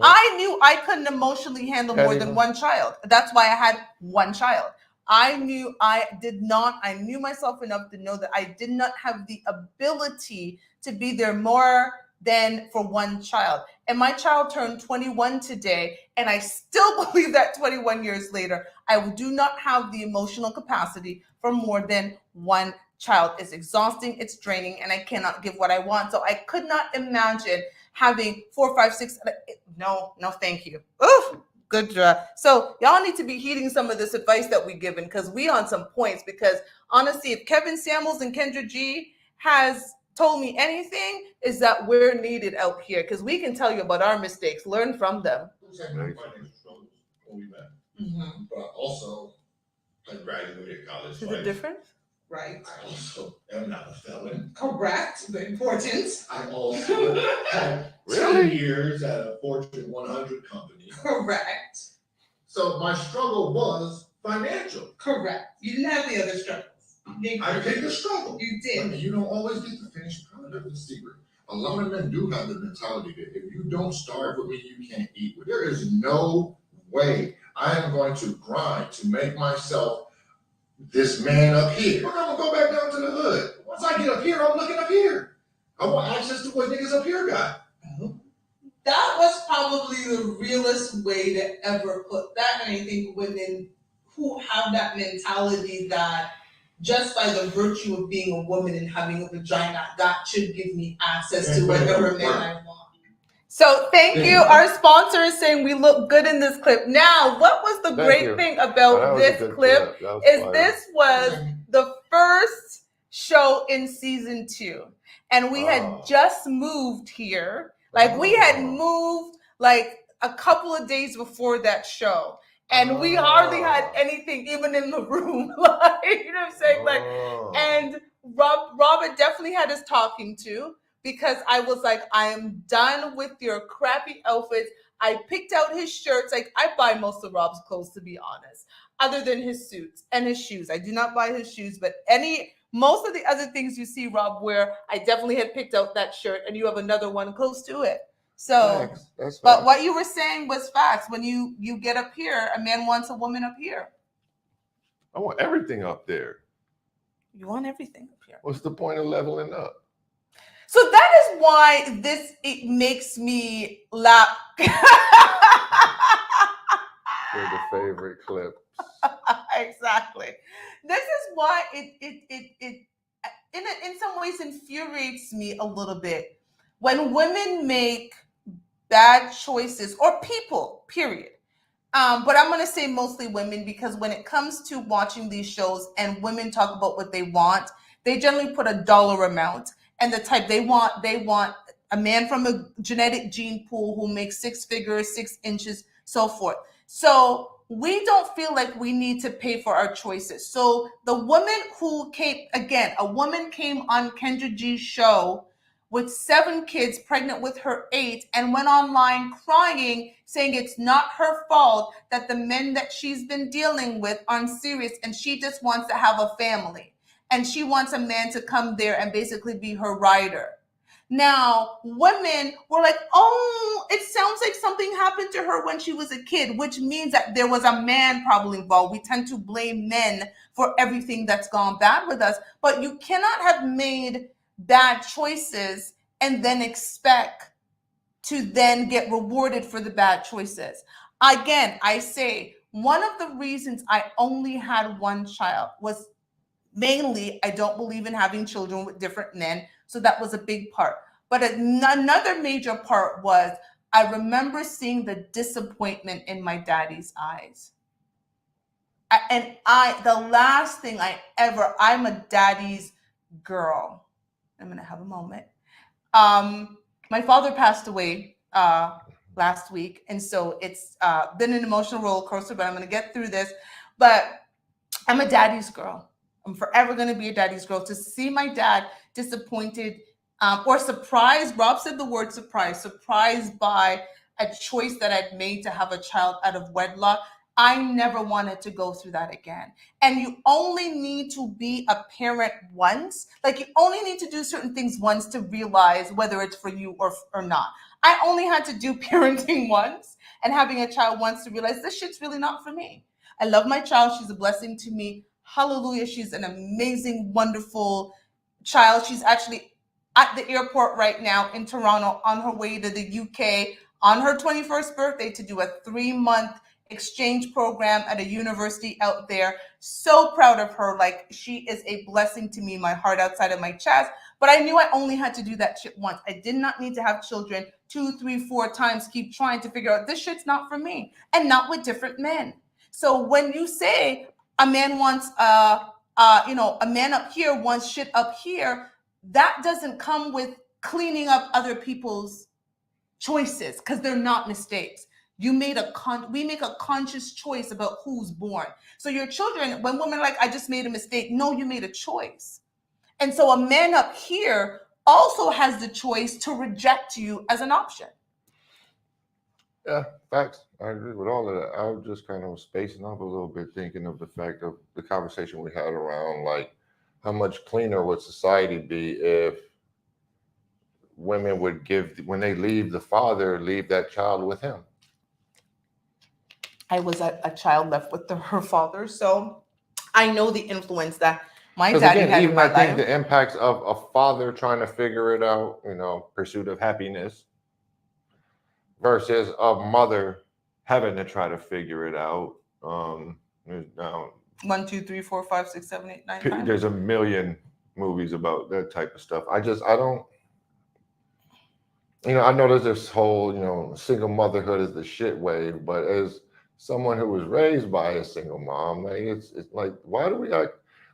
I knew I couldn't emotionally handle more than 1 child. That's why I had 1 child. I knew myself enough to know that I did not have the ability to be there more than for 1 child. And my child turned 21 today, and I still believe that 21 years later, I do not have the emotional capacity for more than 1 child. It's exhausting, it's draining, and I cannot give what I want. So I could not imagine having 4, 5, 6. No, thank you. Oof. Good job. So y'all need to be heeding some of this advice that we given, because we on some points. Because honestly, if Kevin Samuels and Kendra G has told me anything, is that we're needed out here, because we can tell you about our mistakes. Learn from them. when we met. Mm-hmm. But also, I graduated college. Is it different? Right. I also am not a felon. Correct. The importance. I also had 10 years at a Fortune 100 company. Correct. So my struggle was financial. Correct. You didn't have the other struggles. I picked the struggle. You did. But you don't always get to finish the product. That's the secret. A lot of men do have the mentality that if you don't starve with me, you can't eat with me. There is no way I am going to grind to make myself this man up here. But I'm gonna go back down to the hood. Once I get up here, I'm looking up here. I want access to what niggas up here got. That was probably the realest way to ever put that. And I think women who have that mentality that just by the virtue of being a woman and having a vagina, that should give me access to whatever man I want. So thank you. Our sponsor is saying we look good in this clip. Now, what was the great thing about this clip is this was the first show in season 2. And we had just moved here. Like we had moved like a couple of days before that show. And we hardly had anything even in the room. Like, you know what I'm saying? Like, and Robert definitely had us talking to, because I was like, I am done with your crappy outfits. I picked out his shirts. Like, I buy most of Rob's clothes, to be honest, other than his suits and his shoes. I do not buy his shoes, but most of the other things you see Rob wear, I definitely had picked out that shirt, and you have another one close to it. So, but what you were saying was facts. When you get up here, a man wants a woman up here. I want everything up there. You want everything up here. What's the point of leveling up? So that is why it makes me laugh. They're the favorite clips. Exactly. This is why it in some ways infuriates me a little bit when women make bad choices, or people, period. But I'm going to say mostly women, because when it comes to watching these shows and women talk about what they want, they generally put a dollar amount and the type they want a man from a genetic gene pool who makes 6 figures, 6 inches, so forth. So we don't feel like we need to pay for our choices. So the woman who came, again, a woman came on Kendra G's show with 7 kids, pregnant with her 8th, and went online crying, saying it's not her fault, that the men that she's been dealing with aren't serious, and she just wants to have a family. And she wants a man to come there and basically be her rider. Now, women were like, oh, it sounds like something happened to her when she was a kid, which means that there was a man probably involved. We tend to blame men for everything that's gone bad with us, but you cannot have made bad choices and then expect to then get rewarded for the bad choices. Again, I say one of the reasons I only had one child was mainly I don't believe in having children with different men. So that was a big part. But another major part was I remember seeing the disappointment in my daddy's eyes. The last thing I'm a daddy's girl. I'm going to have a moment. My father passed away last week. And so it's been an emotional roller coaster, but I'm going to get through this. But I'm a daddy's girl. I'm forever going to be a daddy's girl. To see my dad disappointed or surprised, Rob said the word surprised by a choice that I'd made to have a child out of wedlock. I never wanted to go through that again. And you only need to be a parent once. Like, you only need to do certain things once to realize whether it's for you or not. I only had to do parenting once and having a child once to realize this shit's really not for me. I love my child. She's a blessing to me. Hallelujah. She's an amazing, wonderful child. She's actually at the airport right now in Toronto on her way to the UK on her 21st birthday to do a 3-month exchange program at a university out there. So proud of her. Like, she is a blessing to me, my heart outside of my chest. But I knew I only had to do that shit once. I did not need to have children 2, 3, 4 times, keep trying to figure out this shit's not for me, and not with different men. So when you say a man wants a man up here wants shit up here, that doesn't come with cleaning up other people's choices, because they're not mistakes. we make a conscious choice about who's born. So your children, when women are like, I just made a mistake, no, you made a choice. And so a man up here also has the choice to reject you as an option. Yeah, facts. I agree with all of that. I was just kind of spacing up a little bit, thinking of the fact of the conversation we had around like how much cleaner would society be if women would give, when they leave the father, leave that child with him. I was a child left with her father, so I know the influence that my Because daddy again, had in even my I think life. the impacts of a father trying to figure it out, pursuit of happiness, versus a mother having to try to figure it out. Now, 1, 2, 3, 4, 5, 6, 7, 8, 9, 10. there's a million movies about that type of stuff. I don't. I know there's this whole, single motherhood is the shit wave, but as someone who was raised by a single mom, like it's like, why do we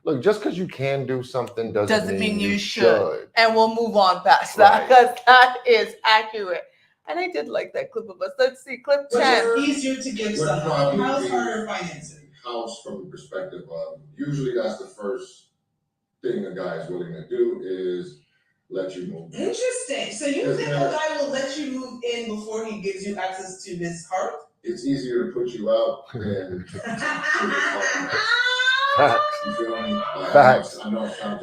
look, just because you can do something doesn't mean you should. And we'll move on past that because that is accurate. And I did like that clip of us. Let's see, clip 10. Which is easier to give someone? House or financing? House, from the perspective of, usually that's the first thing a guy is willing to do is let you move. Interesting. So you think a guy will let you move in before he gives you access to his heart? It's easier to put you out than Facts. You feel me? Facts. I know I'm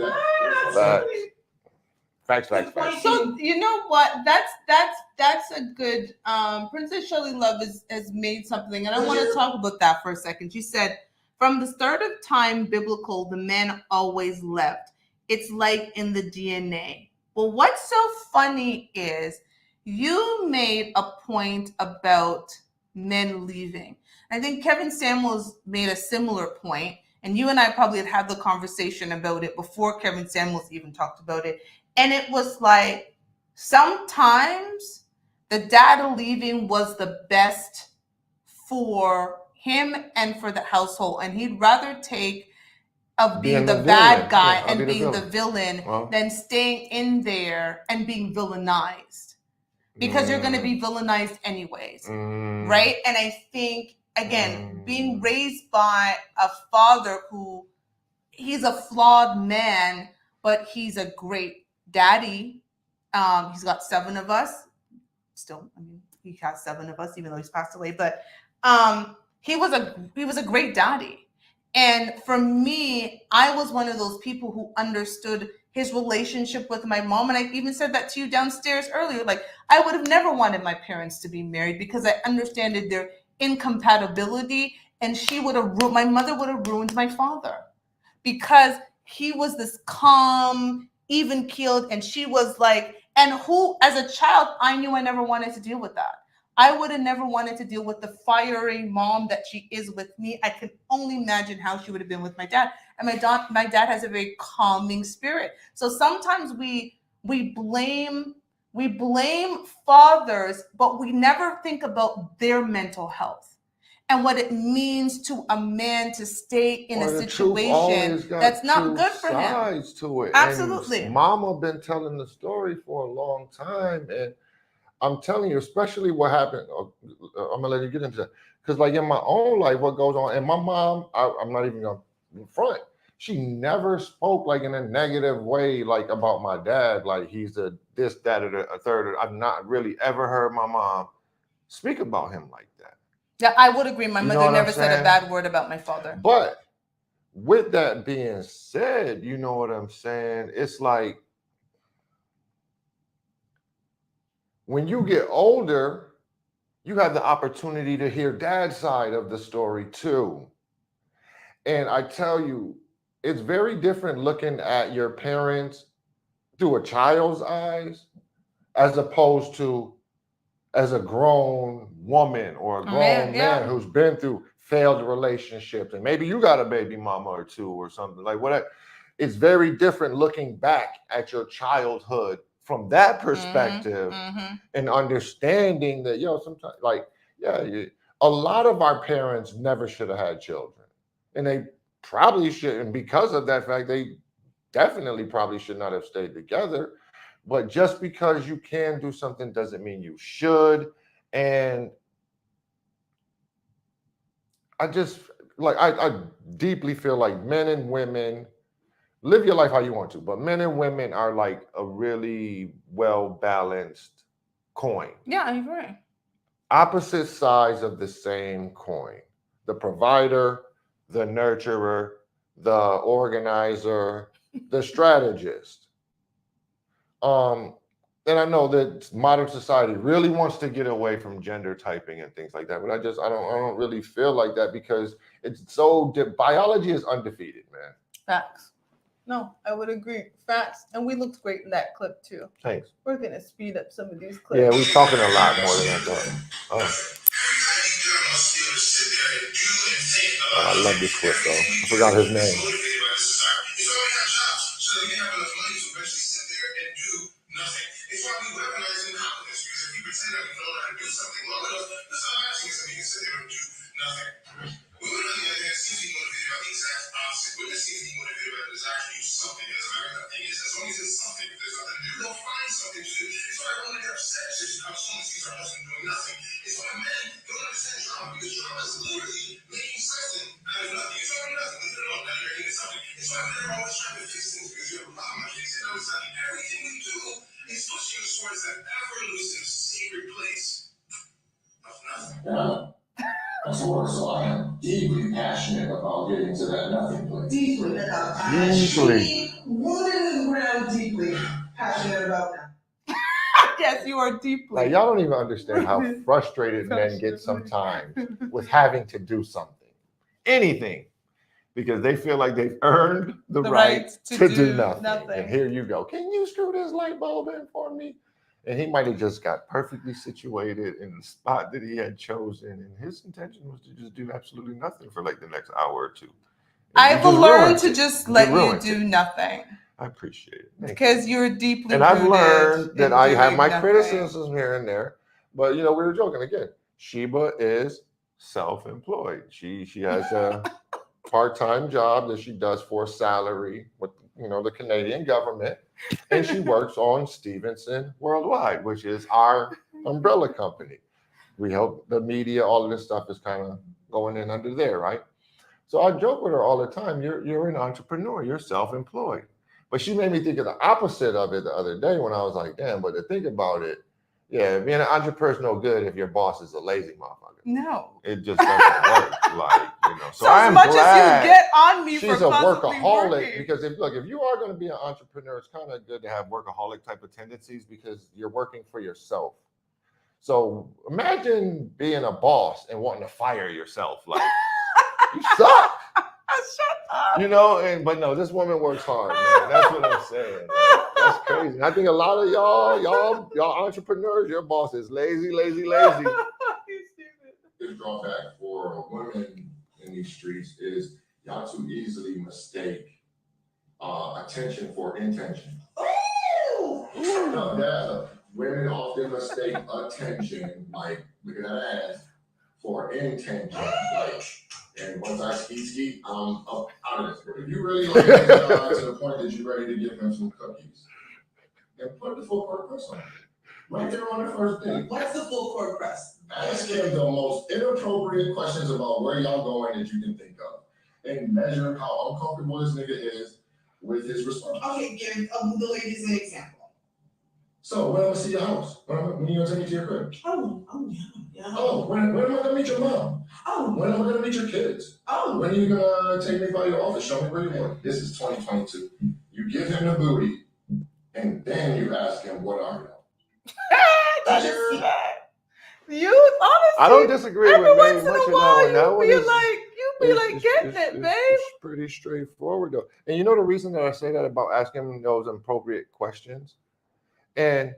Facts. So you know what? That's a good. Princess Shirley Love has made something, and I want to talk about that for a second. She said, "From the start of time, biblical, the men always left. It's like in the DNA." Well, what's so funny is you made a point about men leaving. I think Kevin Samuels made a similar point, and you and I probably had the conversation about it before Kevin Samuels even talked about it. And it was like, sometimes the dad leaving was the best for him and for the household. And he'd rather take of being the bad guy and being the villain than staying in there and being villainized. Because you're going to be villainized anyways, right? And I think, again, being raised by a father who, he's a flawed man, but he's a great daddy. He's got 7 of us. Still, I mean, he has 7 of us, even though he's passed away. But he was a great daddy. And for me, I was one of those people who understood his relationship with my mom. And I even said that to you downstairs earlier. Like, I would have never wanted my parents to be married because I understood their incompatibility. And my mother would have ruined my father because he was this calm, even-keeled, and she was like, and who, as a child, I knew I never wanted to deal with that. I would have never wanted to deal with the fiery mom that she is with me. I can only imagine how she would have been with my dad. And my dad has a very calming spirit. So sometimes we blame fathers, but we never think about their mental health and what it means to a man to stay in a situation that's not good for him. Sides to it. Absolutely. And Mama been telling the story for a long time, and I'm telling you, especially what happened. I'm gonna let you get into that because, like, in my own life, what goes on, and my mom, I'm not even gonna front. She never spoke like in a negative way, like about my dad, like he's a this, that, or a third. I've not really ever heard my mom speak about him like that. Yeah, I would agree. My mother never said a bad word about my father. But with that being said, you know what I'm saying? It's like when you get older, you have the opportunity to hear dad's side of the story too. And I tell you, it's very different looking at your parents through a child's eyes as opposed to as a grown woman or a grown man who's been through failed relationships, and maybe you got a baby mama or 2 or something like whatever. It's very different looking back at your childhood from that perspective and understanding that, sometimes a lot of our parents never should have had children, and they probably shouldn't. Because of that fact, they definitely probably should not have stayed together. But just because you can do something doesn't mean you should. And I just like I deeply feel like men and women live your life how you want to, but men and women are like a really well balanced coin. Yeah, I agree. Opposite sides of the same coin. The provider, the nurturer, the organizer, the strategist. Um, and I know that modern society really wants to get away from gender typing and things like that, but I don't really feel like that because it's so biology is undefeated, man. Facts. No, I would agree. Facts. And we looked great in that clip too. Thanks. We're gonna speed up some of these Yeah, clips. we're talking a lot more than I thought. I love this clip though. I forgot his name. It's why we weaponize incompetence, because if you pretend that we don't know how to do something long enough, that's not matching something you can sit there and do nothing. Women, on the other hand, seem to be motivated by the exact opposite. Women seem to be motivated by the desire to do something. It doesn't matter what that thing is, as long as it's something. If there's nothing to do, they'll find something to do. It's why women get upset if she comes home and sees her husband doing nothing. It's why men don't understand drama, because drama is literally making something out of nothing. It's already nothing. Leave it alone. Now you're making something. It's why men are always trying to fix things, because you have a problem. I can't say no, it's nothing. Everything we do is pushing us towards that ever-elusive sacred place of nothing. Yeah. That's what so I am deeply passionate about getting to that nothing place. Deeply. Deeply. Rooted in the ground, deeply passionate about that. Yes, you are deeply. Like y'all don't even understand how frustrated men get sometimes with having to do something, anything, because they feel like they've earned the right to do nothing. And here you go. Can you screw this light bulb in for me? And he might have just got perfectly situated in the spot that he had chosen, and his intention was to just do absolutely nothing for like the next hour or two. I've learned to just let you do nothing. I appreciate it. Because you're deeply and I've learned that I have my nothing. criticisms here and there, but you know, we were joking again. Sheba is self-employed. She has a part-time job that she does for a salary with, you know, the Canadian government, and she works on Stevenson Worldwide, which is our umbrella company. We help the media, all of this stuff is kind of going in under there, right? So I joke with her all the time. You're an entrepreneur. You're self-employed. But she made me think of the opposite of it the other day when I was like, damn, but to think about it, yeah, being an entrepreneur is no good if your boss is a lazy motherfucker. No. It just doesn't work. Like, you know. So as much as you get on me she's for a workaholic working. Because if you are going to be an entrepreneur, it's kind of good to have workaholic type of tendencies because you're working for yourself. So imagine being a boss and wanting to fire yourself. Like, you suck. Shut up. You know, but no, this woman works hard, man. That's what I'm saying. Man. That's crazy. I think a lot of y'all entrepreneurs, your boss is lazy. The drawback for women in these streets is y'all too easily mistake attention for intention. Ooh! No, women often mistake attention, like look at that ass, for intention. Like, and once I ski, I'm up out of this. If you really like this guy to the point that you're ready to give him some cookies, then put the full court press on. Right there on the first date. What's the full court press? Ask him the most inappropriate questions about where y'all going that you can think of, and measure how uncomfortable this nigga is with his response. Okay, give the ladies an example. So when am I gonna see your house? When you gonna take me to your crib? Yeah. Oh, when am I gonna meet your mom? Oh, when am I gonna meet your kids? Oh, when are you gonna take me by your office? Show me where you work. This is 2022. You give him the booty, and then you ask him, what are you? You honestly, I don't disagree every with once very in much a while, of that one. you be like getting it, babe. It's pretty straightforward though. And you know the reason that I say that about asking those appropriate questions, and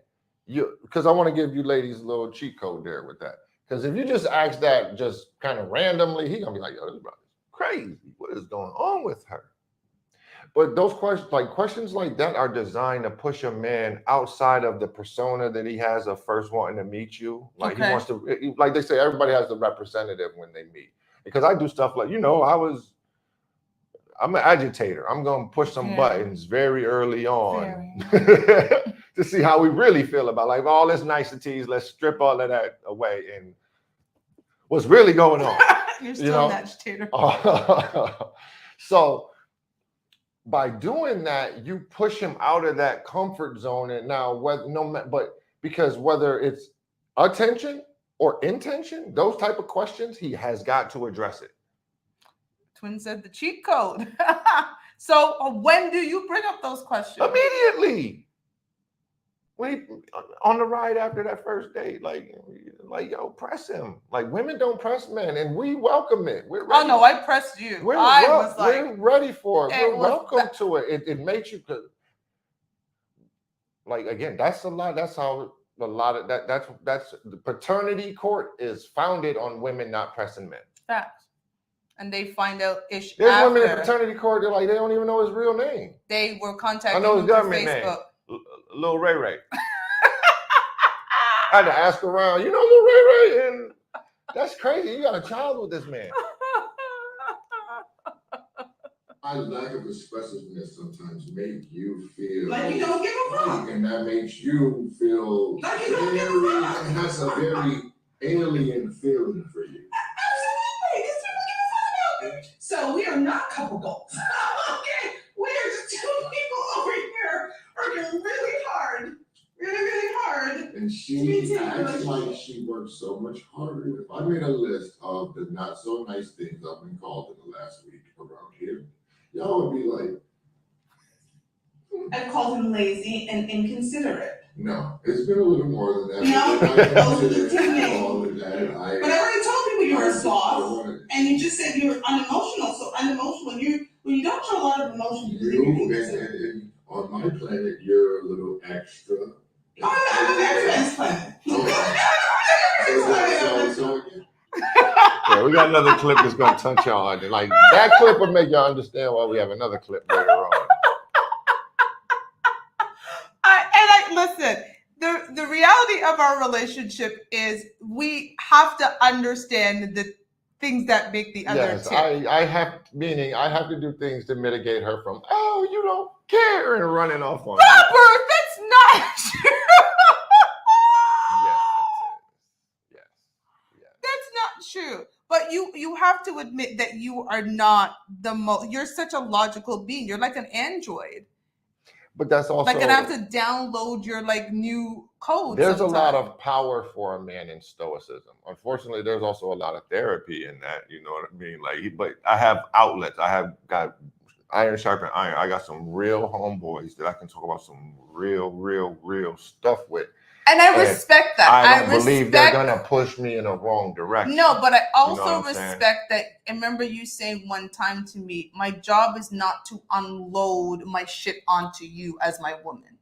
because I want to give you ladies a little cheat code there with that. Because if you just ask that just kind of randomly, he's gonna be like, "Yo, this brother's crazy. What is going on with her?" But those questions like that are designed to push a man outside of the persona that he has of first wanting to meet you. Like he wants to, like they say, everybody has the representative when they meet. Because I do stuff like, I'm an agitator. I'm going to push some buttons very early on to see how we really feel about like all this niceties. Let's strip all of that away and what's really going on. You're still an agitator. So by doing that, you push him out of that comfort zone. And now, because whether it's attention or intention, those type of questions, he has got to address it. Twin said the cheat code. So when do you bring up those questions? Immediately. On the ride after that first date, like yo, press him. Like women don't press men, and we welcome it. We're ready. Oh no, I pressed you. We're ready for it. We're welcome to it. It makes you like again. That's a lot. That's how a lot of that's the paternity court is founded on women not pressing men. Facts. And they find out There's women in paternity court. They're like they don't even know his real name. They were contacting I know his government Facebook. name. Lil Ray Ray. I had to ask around, you know, Lil Ray Ray, and that's crazy. You got a child with this man. My lack of expressiveness sometimes make you feel like you don't give a fuck, and that makes you feel like you don't give a fuck. It has a very alien feeling for you. Absolutely, it's what you fuck about. So we are not couple goals. Okay, we are just two people over here working really hard. Really hard. And she acts like she works so much harder. If I made a list of the not so nice things I've been called in the last week around here, y'all would be like, I've called him lazy and inconsiderate. No, it's been a little more than that. No, those are the two names. But I already told people you were a sloth, and you just said you were unemotional. So unemotional, when you don't show a lot of emotion, and on my planet, you're a little extra. I'm Yeah, we got another clip that's gonna touch y'all. Like that clip will make y'all understand why we have another clip later on. Listen. The reality of our relationship is we have to understand the things that make the other tick. I have to do things to mitigate her from, oh, you don't care, and running off on Robert, that's not true. Yes. That's not true. But you have to admit that you are not you're such a logical being. You're like an android. But that's also like, and I have to download your new code. There's sometime. a lot of power for a man in stoicism. Unfortunately, there's also a lot of therapy in that. You know what I mean? But I have outlets. I have got iron sharpen iron. I got some real homeboys that I can talk about some real stuff with. And I respect that. I don't believe they're gonna push me in a wrong direction. No, but I also respect that. I remember you saying one time to me, my job is not to unload my shit onto you as my woman.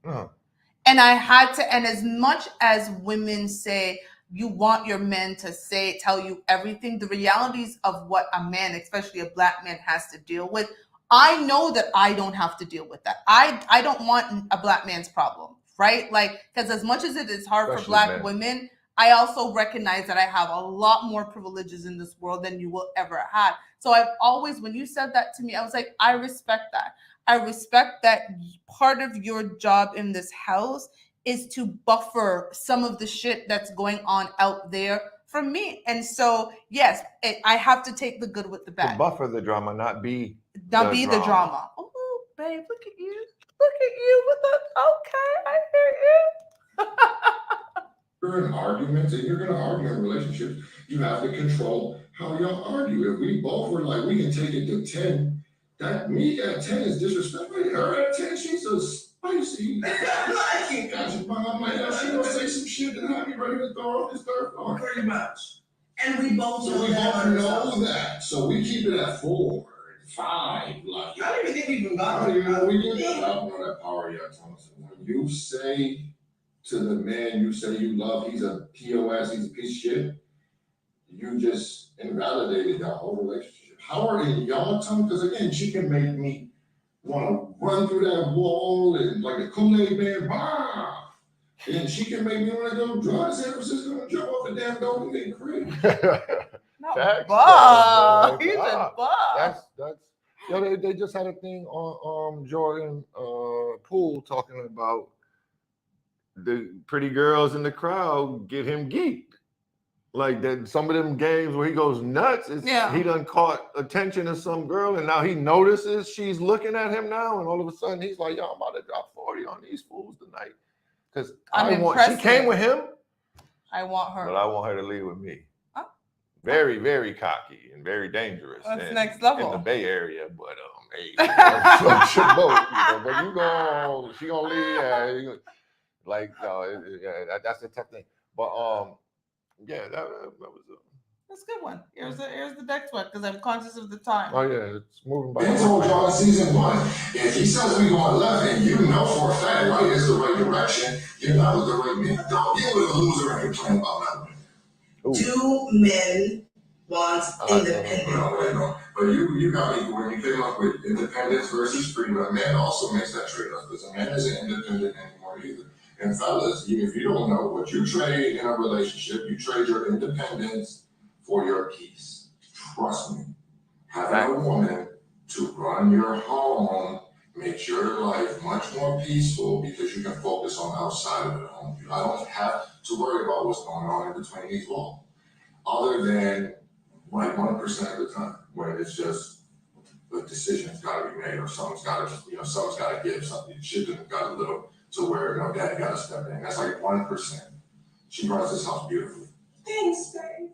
And I had to, and as much as women say you want your men to tell you everything, the realities of what a man, especially a black man, has to deal with, I know that I don't have to deal with that. I don't want a black man's problem. Right? Because as much as it is hard for black women, I also recognize that I have a lot more privileges in this world than you will ever have. So I've always, when you said that to me, I was like, I respect that. I respect that part of your job in this house is to buffer some of the shit that's going on out there from me. And so, yes, I have to take the good with the bad. To buffer the drama, not be the drama. Oh, babe, look at you. Look at you with the, okay, I hear you. You're in arguments and you're going to argue in relationships. You have to control how y'all argue. If we both were like, we can take it to 10, that me at 10 is disrespectful. Her at 10, she's so spicy. Gotcha, mom. She gonna say some shit that I be ready to throw off this third floor. Pretty much. And we both know that. So we keep it at 4. 5, like I don't even think we even got we do that. I don't know that power yet, Thomas. When you say to the man you say you love, he's a POS, he's a piece of shit, you just invalidated that whole relationship. How are in y'all tongue? Because again, she can make me want to run through that wall and like the Kool-Aid man, bah! And she can make me want to go drive to San Francisco and jump off the damn Golden Gate Bridge. He's a bug. That's they just had a thing on Jordan Poole talking about the pretty girls in the crowd get him geeked. Like that, some of them games where he goes nuts. Yeah. He done caught attention of some girl, and now he notices she's looking at him now, and all of a sudden he's like, "Yo, I'm about to drop 40 on these fools tonight." Because she came with him. I want her. But I want her to leave with me. Oh. Very, very cocky and very dangerous. That's next level. In the Bay Area, but hey, float your boat, but she gonna leave. Like, that's the tough thing. But yeah, that was that's a good one. Here's the next one because I'm conscious of the time. Oh yeah, it's moving by. I told y'all in season 1, if he says we going left and you know for a fact right is the right direction, you're not with the right man. Don't get with a loser and complain about nothing. Do men want independence? No. But you got me when you came up with independence versus freedom. A man also makes that trade-off because a man isn't independent anymore either. And fellas, if you don't know what you trade in a relationship, you trade your independence for your peace. Trust me. Having a woman to run your home makes your life much more peaceful because you can focus on outside of the home. I don't have to worry about what's going on in between these walls, other than like 1% of the time when it's just the decision's got to be made or something's got to give something. Shit done got a little to where daddy got to step in. That's like 1%. She runs this house beautifully. Thanks, babe.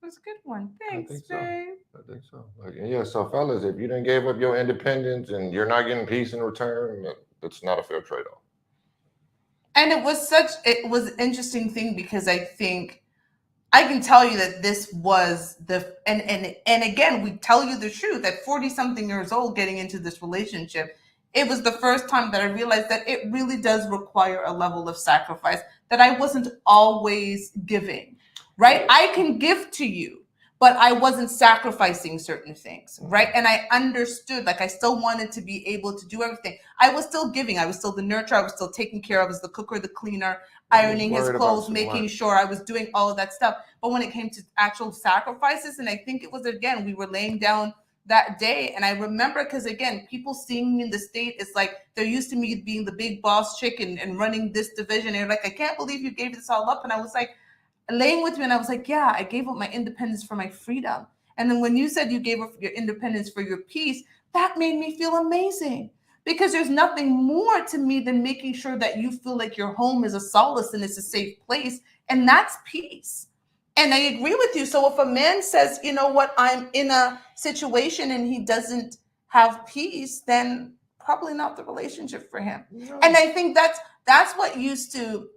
That's a good one. Thanks, babe. I think so. Yeah, so fellas, if you didn't give up your independence and you're not getting peace in return, that's not a fair trade-off. And it was an interesting thing because I think I can tell you that this was and again, we tell you the truth at 40-something years old getting into this relationship. It was the first time that I realized that it really does require a level of sacrifice that I wasn't always giving, right? I can give to you, but I wasn't sacrificing certain things, right? And I understood, like I still wanted to be able to do everything. I was still giving. I was still the nurturer. I was still taking care of. I was the cooker, the cleaner, ironing his clothes, making sure I was doing all of that stuff. But when it came to actual sacrifices, and I think it was, again, we were laying down that day. And I remember, because again, people seeing me in the state, it's like they're used to me being the big boss chick and running this division. And they're like, I can't believe you gave this all up. And I was like, laying with me, and I was like, yeah, I gave up my independence for my freedom. And then when you said you gave up your independence for your peace, that made me feel amazing, because there's nothing more to me than making sure that you feel like your home is a solace and it's a safe place, and that's peace. And I agree with you. So if a man says, you know what, I'm in a situation and he doesn't have peace, then probably not the relationship for him. No. And I think that's what used to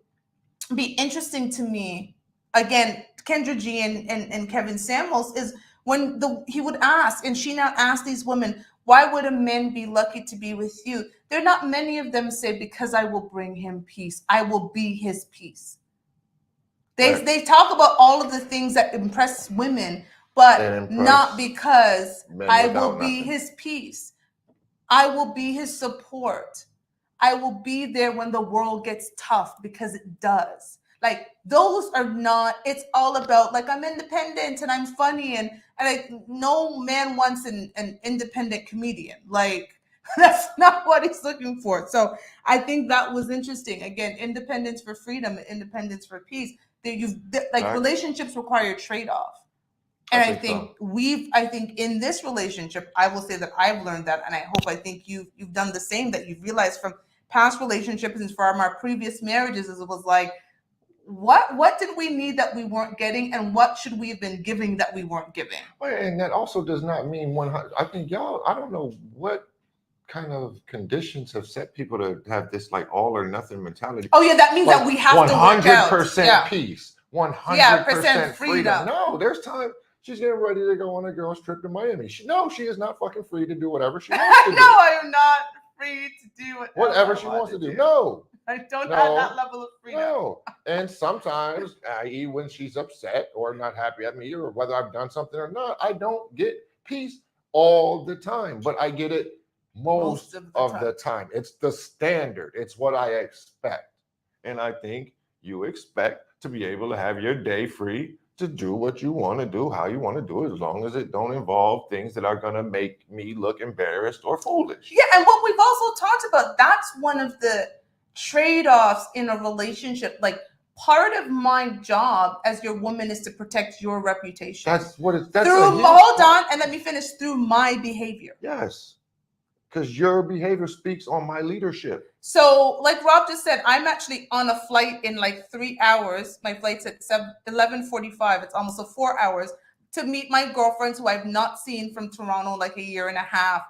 be interesting to me. Again, Kendra G and Kevin Samuels is when he would ask, and she now asks these women, why would a man be lucky to be with you? There are not many of them say, because I will bring him peace. I will be his peace. They talk about all of the things that impress women, but not because I will be his peace. I will be his support. I will be there when the world gets tough, because it does. Like, those are not, it's all about, like, I'm independent and I'm funny, and like, no man wants an independent comedian. Like, that's not what he's looking for. So I think that was interesting. Again, independence for freedom, independence for peace. Relationships require trade-off. And I think in this relationship, I will say that I've learned that, and I think you've done the same, that you've realized from past relationships and from our previous marriages, is it was like, what did we need that we weren't getting, and what should we have been giving that we weren't giving? And that also does not mean 100. I think y'all, I don't know what kind of conditions have set people to have this like all or nothing mentality. Oh yeah, that means that we have to work out. 100% peace, 100% freedom. No, there's time. She's getting ready to go on a girl's trip to Miami. She is not fucking free to do whatever she wants to do. No, I am not free to do whatever she wants to do. No. I don't have that level of freedom. No. And sometimes, i.e. when she's upset or not happy at me, or whether I've done something or not, I don't get peace all the time, but I get it most of the time. It's the standard. It's what I expect. And I think you expect to be able to have your day free to do what you want to do, how you want to do it, as long as it don't involve things that are going to make me look embarrassed or foolish. Yeah, and what we've also talked about, that's one of the trade-offs in a relationship. Like, part of my job as your woman is to protect your reputation. That's what it's. That's hold on, and let me finish. Through my behavior. Yes, because your behavior speaks on my leadership. So, like Rob just said, I'm actually on a flight in like 3 hours. My flight's at 11:45. It's almost 4 hours to meet my girlfriends who I've not seen from Toronto like a year and a half.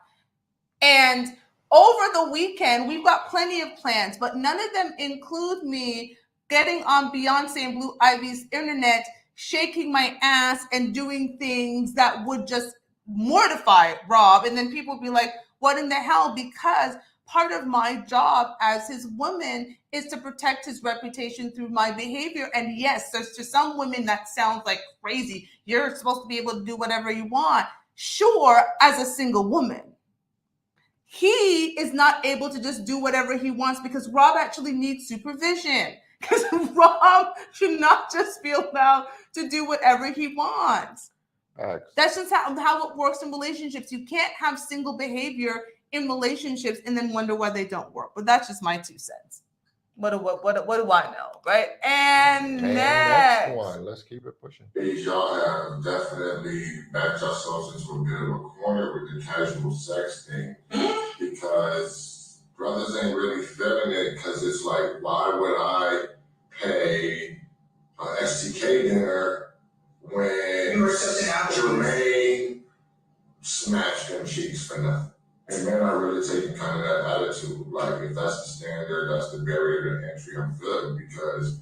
And over the weekend, we've got plenty of plans, but none of them include me getting on Beyonce and Blue Ivy's internet, shaking my ass and doing things that would just mortify Rob. And then people would be like, what in the hell? Because part of my job as his woman is to protect his reputation through my behavior. And yes, there's to some women that sounds like crazy. You're supposed to be able to do whatever you want. Sure, as a single woman. He is not able to just do whatever he wants because Rob actually needs supervision. Because Rob should not just be allowed to do whatever he wants. That's just how it works in relationships. You can't have single behavior in relationships and then wonder why they don't work. But that's just my 2 cents. What do I know, right? And next one. Let's keep it pushing. Y'all have definitely backed yourselves into a bit of a corner with the casual sex thing because brothers ain't really feeling it because it's like, why would I pay an STK dinner when Jermaine smashed them cheeks for nothing? And men are really taking kind of that attitude. Like, if that's the standard, that's the barrier to entry, I'm good. Because,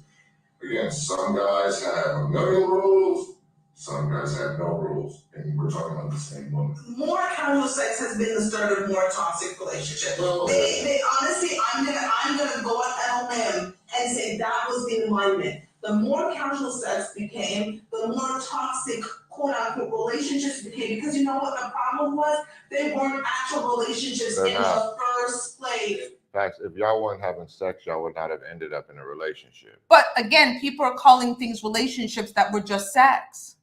again, some guys have a million rules, some guys have no rules. And we're talking about the same woman. More casual sex has been the start of more toxic relationships. They honestly, I'm gonna go out on a limb and say that was the alignment. The more casual sex became, the more toxic, quote unquote, relationships became. Because you know what the problem was? They weren't actual relationships in the first place. Facts. If y'all weren't having sex, y'all would not have ended up in a relationship. But again, people are calling things relationships that were just sex.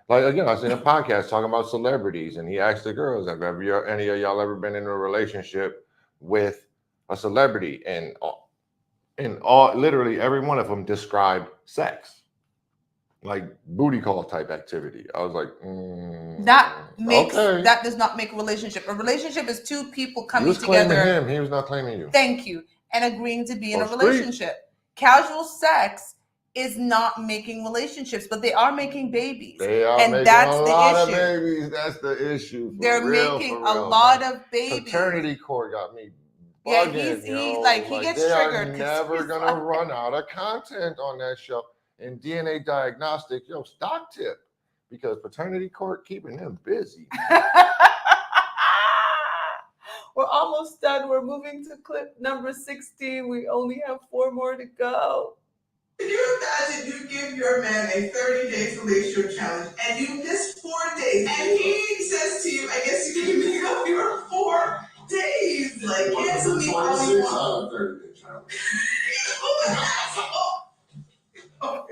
Like, again, I was in a podcast talking about celebrities, and he asked the girls, have any of y'all ever been in a relationship with a celebrity? And literally every one of them described sex, like booty call type activity. I was like, that does not make a relationship. A relationship is 2 people coming together. Claiming him, he was not claiming you. Thank you. And agreeing to be in a relationship. Casual sex is not making relationships, but they are making babies. They are and making that's a the lot issue. of babies. That's the issue. They're making a lot of babies. Paternity court got me. Yeah, bugging, he gets triggered. They are never gonna run out of content on that show. And DNA diagnostic, stock tip, because paternity court keeping them busy. We're almost done. We're moving to clip number 16. We only have 4 more to go. Can you imagine you give your man a 30-day relationship challenge and you miss 4 days and he says to you, I guess you can make up your 4 days. Like, cancel me all you want. 30-day challenge. Tell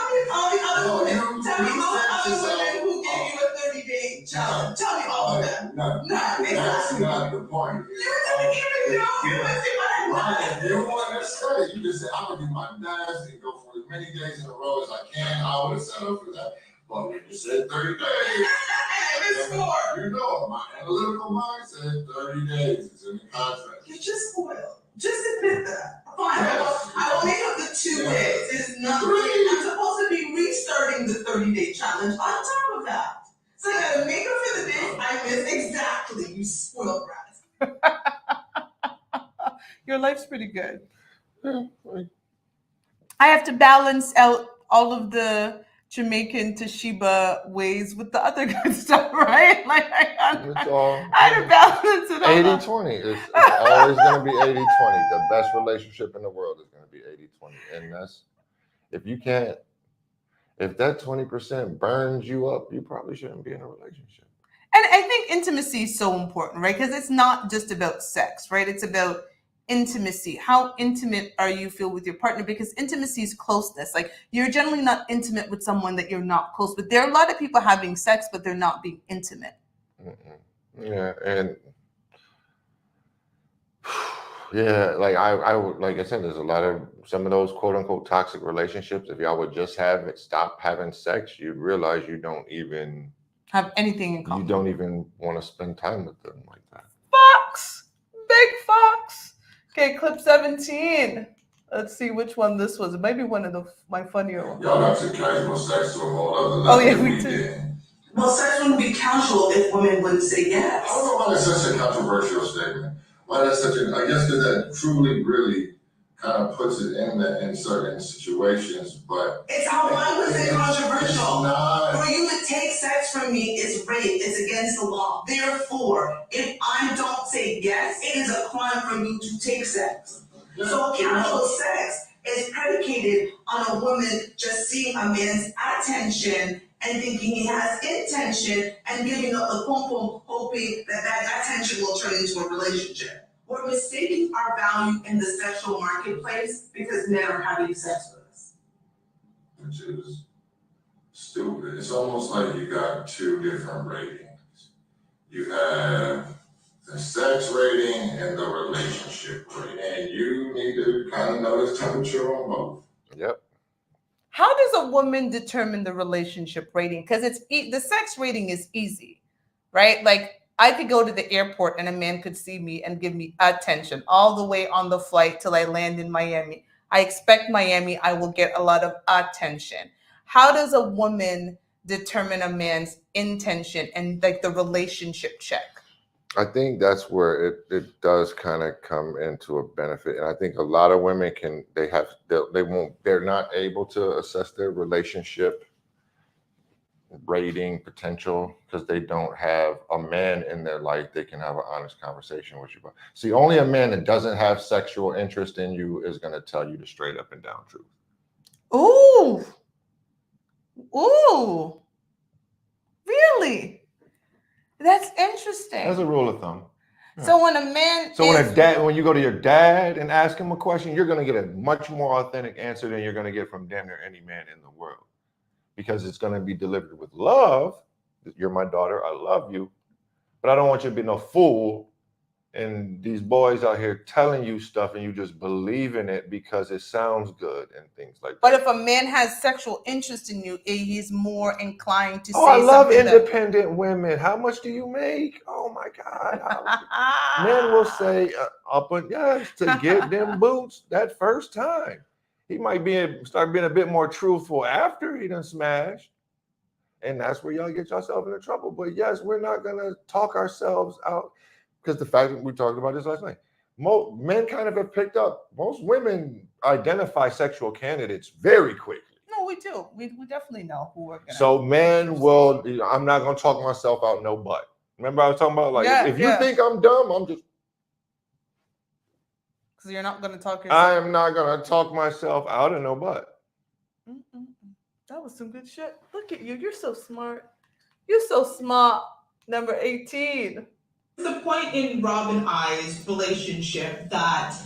me all the other women. Tell me all the other women who gave you a 30-day challenge. Tell me all of them. No, that's not the point. You didn't even know you was in my life. You want to say, you just said, I'm going to do my best and go for as many days in a row as I can. I would have set up for that. But when you said 30 days, it's 4. You know, my analytical mind said 30 days. It's in the contract. You're just spoiled. Just admit that. Fine, I will make up the 2 days. It's nothing. I'm supposed to be restarting the 30-day challenge on top of that. So I gotta make up for the days I missed. Exactly, you spoiled brat. Your life's pretty good. I have to balance out all of the Jamaican Toshiba ways with the other good stuff, right? Like I had to balance it all. 80-20. It's always going to be 80-20. The best relationship in the world is going to be 80-20. And that's, if that 20% burns you up, you probably shouldn't be in a relationship. And I think intimacy is so important, right? Because it's not just about sex, right? It's about intimacy. How intimate are you feel with your partner? Because intimacy is closeness. Like, you're generally not intimate with someone that you're not close with. There are a lot of people having sex, but they're not being intimate. Yeah, and Yeah, like I would, like I said, there's a lot of some of those quote unquote toxic relationships. If y'all would just have it, stop having sex, you'd realize you don't even Have anything in common. want to spend time with them like that. Fox, big Fox. Okay, clip 17. Let's see which one this was. It might be one of my funnier ones. Y'all got to casual sex to a whole other level. Oh yeah, than we we did. Well, sex wouldn't be casual if women wouldn't say I yes. don't know why that's such a controversial statement. Why that's such a, I guess because that truly, really kind of puts it in certain situations, but. It's how why was it controversial? It's not. For you to take sex from me is rape. It's against the law. Therefore, if I don't say yes, it is a crime for you to take sex. Yeah, So casual sex is predicated on a woman just seeing a man's attention and thinking he has intention and giving up the pom pom, hoping that attention will turn into a relationship. We're mistaking our value in the sexual marketplace because men are having sex with us. Which is stupid. It's almost like you got two different ratings. You have the sex rating and the relationship rating, and you need to kind of know the temperature on both. Yep. How does a woman determine the relationship rating? Because it's the sex rating is easy, right? Like I could go to the airport and a man could see me and give me attention all the way on the flight till I land in Miami. I expect Miami, I will get a lot of attention. How does a woman determine a man's intention and like the relationship check? I think that's where it does kind of come into a benefit. And I think a lot of women they're not able to assess their relationship rating potential because they don't have a man in their life they can have an honest conversation with you about. See, only a man that doesn't have sexual interest in you is going to tell you the straight up and down truth. Ooh. Ooh. Really? That's interesting. That's a rule of thumb. So when a man when you go to your dad and ask him a question, you're going to get a much more authentic answer than you're going to get from damn near any man in the world, because it's going to be delivered with love. You're my daughter, I love you, but I don't want you to be no fool and these boys out here telling you stuff and you just believe in it because it sounds good and things like that. But if a man has sexual interest in you, he's more inclined to say I love something independent women. How much do you make? Oh my God. Men will say to get them boots that first time. He might start being a bit more truthful after he done smashed. And that's where y'all get yourself into trouble. But yes, we're not going to talk ourselves out, because the fact that we talked about this last night, men kind of have picked up. Most women identify sexual candidates very quickly. No, we do. We definitely know who we're going to. So men will, I'm not going to talk myself out no butt. Remember I was talking about if you think I'm dumb, I'm just. Because you're not going to talk yourself. I am not going to talk myself out of no butt. That was some good shit. Look at you. You're so smart. You're so smart. Number 18. The point in Rob and I's relationship that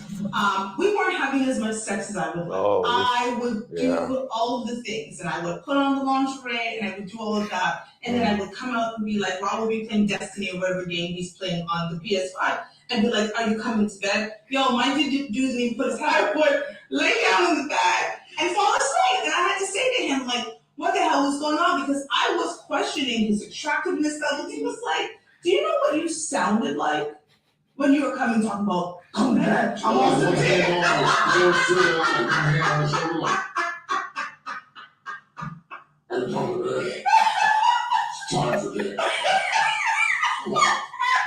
we weren't having as much sex as I would like. I would do all of the things, and I would put on the lingerie, and I would do all of that, and then I would come out and be like, Rob would be playing Destiny or whatever game he's playing on the PS5, and be like, "Are you coming to bed?" Yo, my dude didn't even put his head, would lay down in the bed and fall asleep, and I had to say to him, like, what the hell was going on? Because I was questioning his attractiveness levels. He was like, do you know what you sounded like when you were coming talking about, come back? I want to take it. It's time for bed.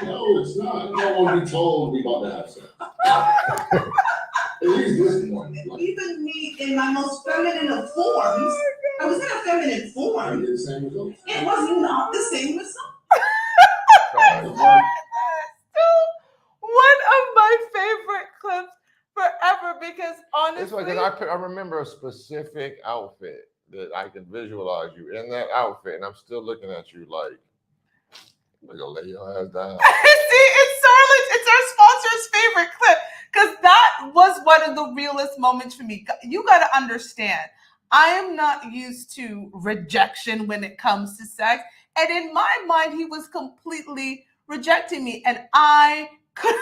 No, it's not. You don't want to be told we about to have sex. At least this morning. Even me in my most feminine of forms, I was in a feminine form. I get the same result. It was not the same result. Still one of my favorite clips forever, because honestly, I remember a specific outfit that I can visualize you in that outfit, and I'm still looking at you like, we're gonna lay your ass down. See, it's our sponsor's favorite clip, because that was one of the realest moments for me. You got to understand, I am not used to rejection when it comes to sex. And in my mind, he was completely rejecting me. And I couldn't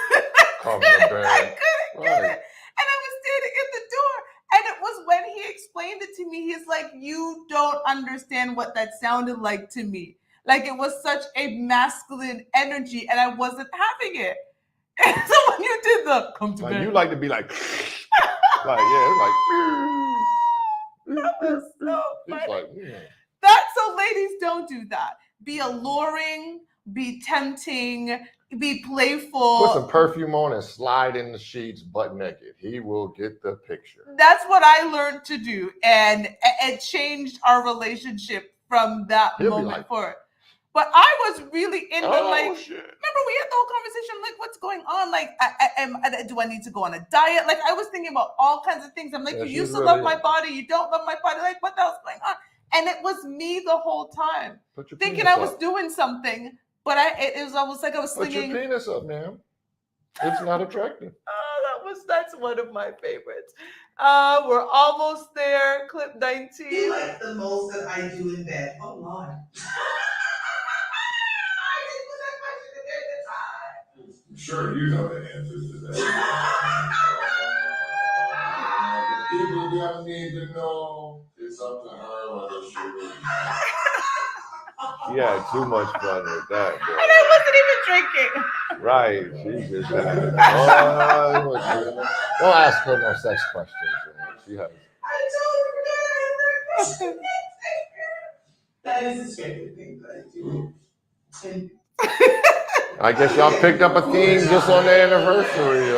Pumping the band. I couldn't get Right. it. And I was standing at the door. And it was when he explained it to me, he's like, you don't understand what that sounded like to me. Like it was such a masculine energy and I wasn't having it. And so when you did the come to Like bed. you like to be like yeah, That was so it's funny. like So ladies, don't do that. Be alluring, be tempting, be playful. put some perfume on and slide in the sheets butt naked. He will get the picture. That's what I learned to do, and it changed our relationship from that He'll be moment like, forward. But I was really in the oh, like. shit. Remember, we had the whole conversation like, what's going on? Like, do I need to go on a diet? Like, I was thinking about all kinds of things. I'm like, Yeah, you she's used to really- love my body, you don't love my body. Like, what the hell's going on? And it was me the whole time, Put your thinking penis I was up. doing something, but it was almost like I was Put slinging. your penis up, ma'am. It's not attractive. Oh, that's one of my favorites. We're almost there. Clip 19. You like the most that I do in bed. Oh Lord. I'm sure you know the answers to that. People don't need to know. It's up to her whether she really. She had too much fun with that, And I wasn't even drinking. boy. Right. She just had fun. Don't ask her no sex questions. Man. She has. I totally forgot. That is his favorite thing that I do. And I guess y'all picked up a theme just on the anniversary.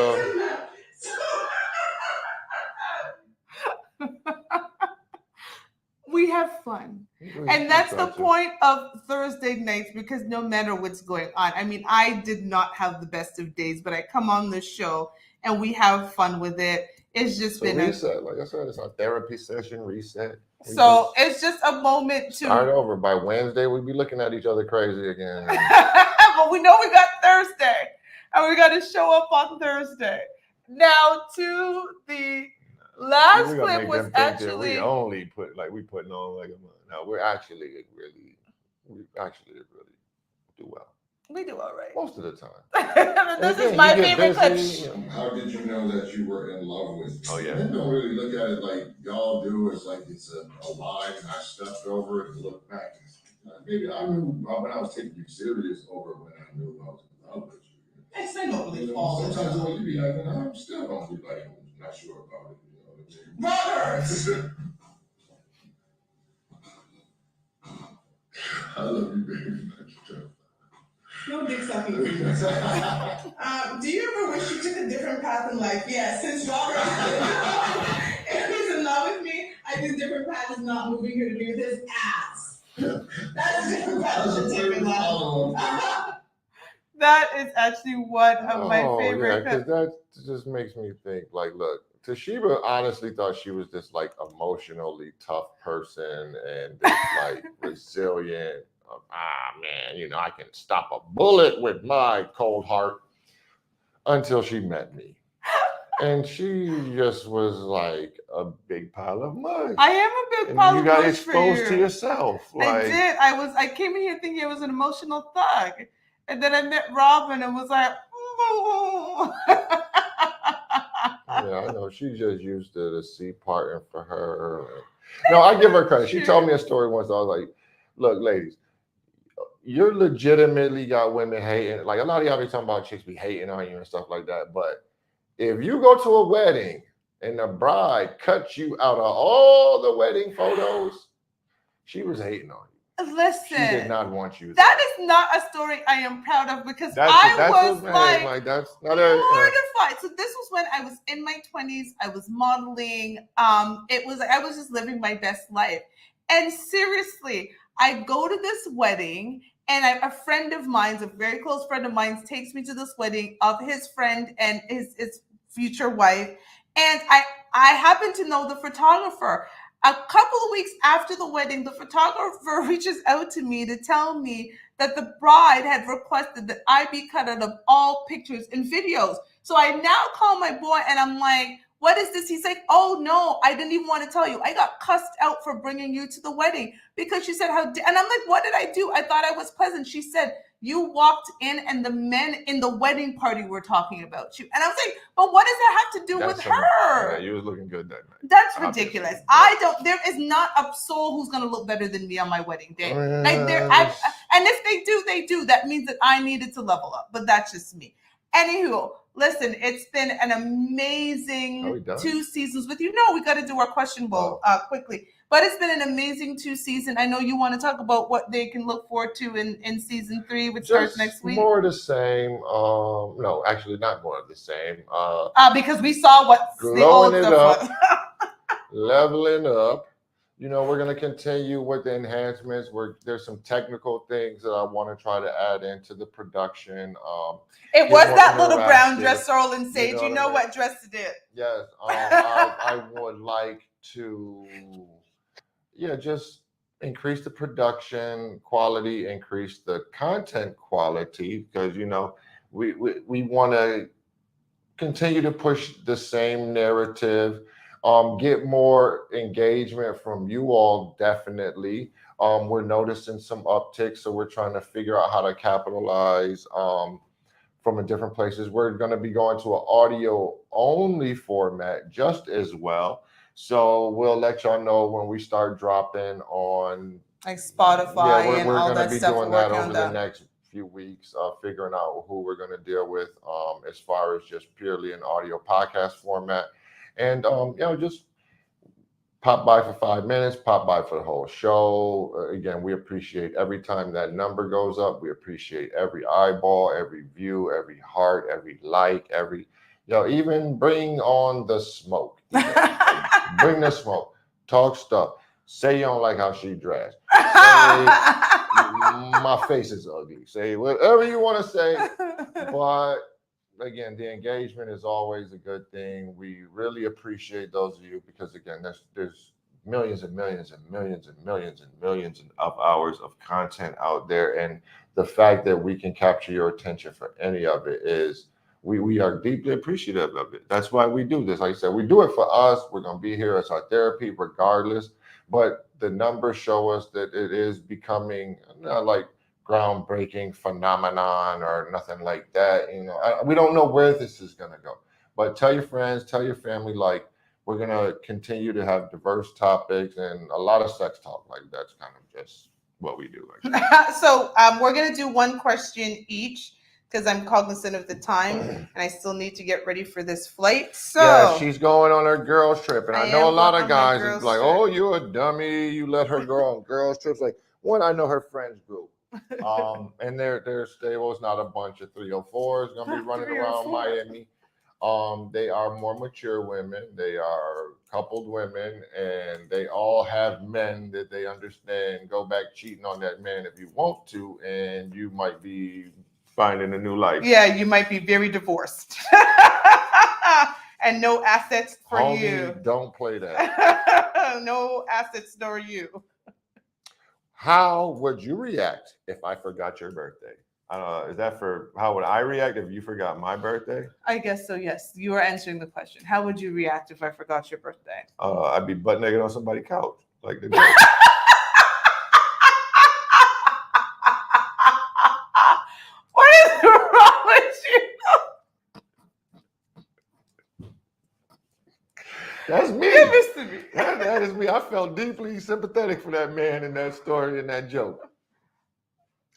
We have fun. And that's the point of Thursday nights, because no matter what's going on, I mean, I did not have the best of days, but I come on this show and we have fun with it. It's just been reset. Like I said, it's our therapy session reset. It's just a moment to start over. By Wednesday, we'll be looking at each other crazy again. But we know we got Thursday, and we got to show up on Thursday. Now, to the last clip was actually we only put we putting on like a month. No, we actually really do well. We do all right. Most of the time. This is my favorite clip. How did you know that you were in love with me? Oh, yeah. Men don't really look at it like y'all do. It's like it's a line and I stepped over it and looked back. Maybe I knew when I was taking you serious over when I knew I was in love with you. yes, I don't believe all the Sometimes time. when you be like, I'm still don't be like, I'm not sure about it. You know what I mean? Robert! I love you, baby. No dick sucking. Do you ever wish you took a different path in life? Yes, since Robert if he's in love with me, I think different path is not moving here to be with his ass. That's a different path I should take in life. That is actually one of my favorite because that just makes me think, like, look, Toshiba honestly thought she was this, like, emotionally tough person and this, like, resilient, man, I can stop a bullet with my cold heart, until she met me. And she just was like a big pile of mud. I am a big pile of mud. You got exposed to yourself. I did. I came in here thinking I was an emotional thug. And then I met Robin and was like, yeah, I know. She just used the C partner for her. No, I give her credit. She told me a story once. I was like, look, ladies, you're legitimately got women hating. Like, a lot of y'all be talking about chicks be hating on you and stuff like that. But if you go to a wedding and the bride cuts you out of all the wedding photos, she was hating on you. Listen, she did not want you. That is not a story I am proud of, because I was like that's not mortified. So this was when I was in my 20s. I was modeling. I was just living my best life. And seriously, I go to this wedding, and a friend of mine's, a very close friend of mine, takes me to this wedding of his friend and his future wife. And I happen to know the photographer. A couple of weeks after the wedding, the photographer reaches out to me to tell me that the bride had requested that I be cut out of all pictures and videos. So I now call my boy and I'm like, what is this? He's like, oh no, I didn't even want to tell you. I got cussed out for bringing you to the wedding because she said and I'm like, what did I do? I thought I was pleasant. She said, you walked in and the men in the wedding party were talking about you. And I was like, but what does that have to do with her? Yeah, you was looking good that night. That's ridiculous. There is not a soul who's going to look better than me on my wedding day. And if they do, they do. That means that I needed to level up, but that's just me. Anywho, listen, it's been an amazing 2 seasons with you. No, we got to do our question bowl quickly. But it's been an amazing 2 seasons. I know you want to talk about what they can look forward to in season 3, which starts next week. More of the same. No, actually not more of the same. Because we saw what the old stuff was. Leveling up. We're going to continue with the enhancements. There's some technical things that I want to try to add into the production. It was that little brown dress, Sorrel and Sage. You know what dress it is. Yes. I would like to, just increase the production quality, increase the content quality, because, we want to continue to push the same narrative. Get more engagement from you all, definitely. We're noticing some upticks, so we're trying to figure out how to capitalize from different places. We're going to be going to an audio-only format just as well. So we'll let y'all know when we start dropping on like Spotify and all that stuff. We're going to be doing that over the next few weeks, figuring out who we're going to deal with as far as just purely an audio podcast format. And, just pop by for 5 minutes, pop by for the whole show. Again, we appreciate every time that number goes up. We appreciate every eyeball, every view, every heart, every like, even bring on the smoke. Bring the smoke. Talk stuff. Say you don't like how she dressed. Say my face is ugly. Say whatever you want to say, but again, the engagement is always a good thing. We really appreciate those of you because, again, there's millions and millions and millions and millions and millions of hours of content out there. And the fact that we can capture your attention for any of it is we are deeply appreciative of it. That's why we do this. Like I said, we do it for us. We're going to be here as our therapy regardless. But the numbers show us that it is becoming not like groundbreaking phenomenon or nothing like that. We don't know where this is going to go, but tell your friends, tell your family, we're going to continue to have diverse topics and a lot of sex talk. That's kind of just what we do. So we're going to do one question each because I'm cognizant of the time and I still need to get ready for this flight. So yeah, she's going on her girls trip. And I know a lot of guys is like, oh, you're a dummy. You let her go on girls trips. I know her friends group. And their stable is not a bunch of 304s going to be running around Miami. They are more mature women. They are coupled women, and they all have men that they understand. Go back cheating on that man if you want to, and you might be finding a new life. Yeah, you might be very divorced. And no assets for Homie, you. Don't play that. No assets nor you. How would you react if I forgot your birthday? Is that for how would I react if you forgot my birthday? I guess so, yes. You are answering the question. How would you react if I forgot your birthday? I'd be butt naked on somebody's couch. Like the What is wrong with you? That's me. Give this to me. That is me. I felt deeply sympathetic for that man in that story and that joke.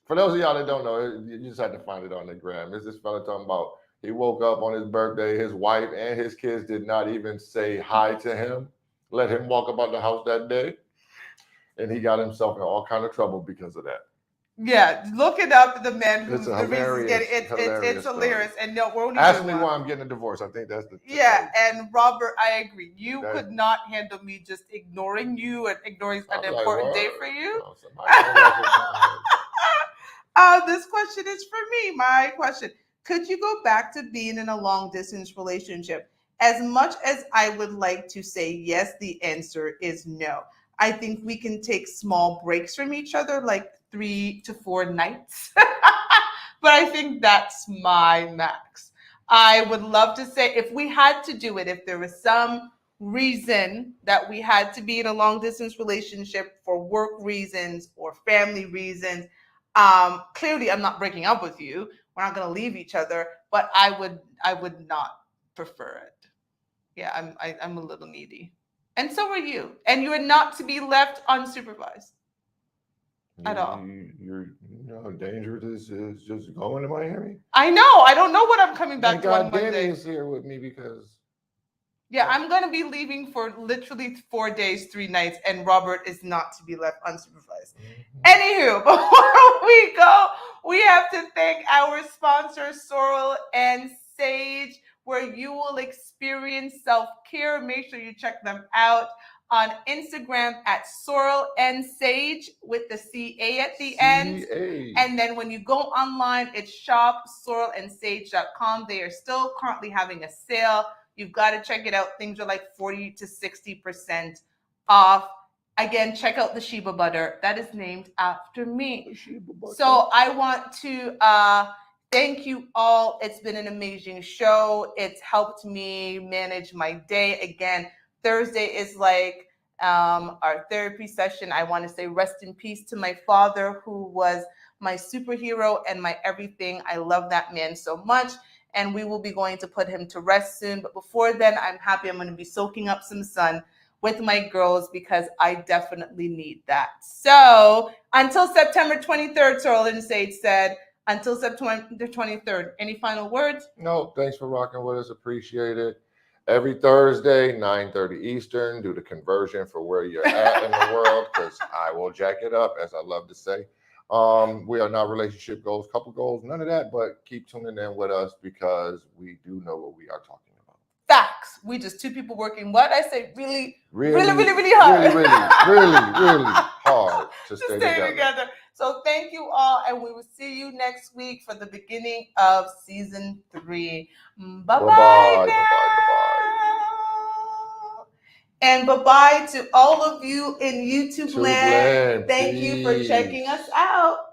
For those of y'all that don't know, you just have to find it on the gram. It's this fella talking about he woke up on his birthday. His wife and his kids did not even say hi to him. Let him walk about the house that day. And he got himself in all kind of trouble because of that. Yeah, look it up. The man who's It's the hilarious. It's hilarious. And no, we're only ask me why I'm getting a divorce. I think that's the and Robert, I agree. You could not handle me just ignoring you and ignoring an important day for you. This question is for me. My question: could you go back to being in a long distance relationship? As much as I would like to say yes, the answer is no. I think we can take small breaks from each other, like 3 to 4 nights. But I think that's my max. I would love to say, if we had to do it, if there was some reason that we had to be in a long distance relationship for work reasons or family reasons, clearly I'm not breaking up with you. We're not going to leave each other, but I would not prefer it. Yeah, I'm a little needy. And so are you. And you are not to be left unsupervised at all. You know how dangerous this is just going to Miami. I know. I don't know what I'm coming back Thank to God on Danny Monday. is here with me because Yeah, I'm going to be leaving for literally 4 days, 3 nights, and Robert is not to be left unsupervised. Anywho, before we go, we have to thank our sponsors, Sorrel and Sage, where you will experience self-care. Make sure you check them out on Instagram at Sorrel and Sage with the CA at the end. And then when you go online, it's shopsorrelandsage.com. They are still currently having a sale. You've got to check it out. Things are like 40 to 60% off. Again, check out the Sheba butter. That is named after me. So I want to thank you all. It's been an amazing show. It's helped me manage my day. Again, Thursday is like our therapy session. I want to say rest in peace to my father, who was my superhero and my everything. I love that man so much. And we will be going to put him to rest soon. But before then, I'm happy I'm going to be soaking up some sun with my girls because I definitely need that. So until September 23rd, Sorrel and Sage said, until September 23rd. Any final words? No, thanks for rocking with us. Appreciate it. Every Thursday, 9:30 Eastern, do the conversion for where you're at in the world, because I will jack it up, as I love to say. We are not relationship goals, couple goals, none of that, but keep tuning in with us because we do know what we are talking about. Facts. We just two people working, what I say, really hard. Really hard to stay together. So thank you all, and we will see you next week for the beginning of season 3. Bye-bye. And bye-bye to all of you in YouTube land. Thank you for checking us out.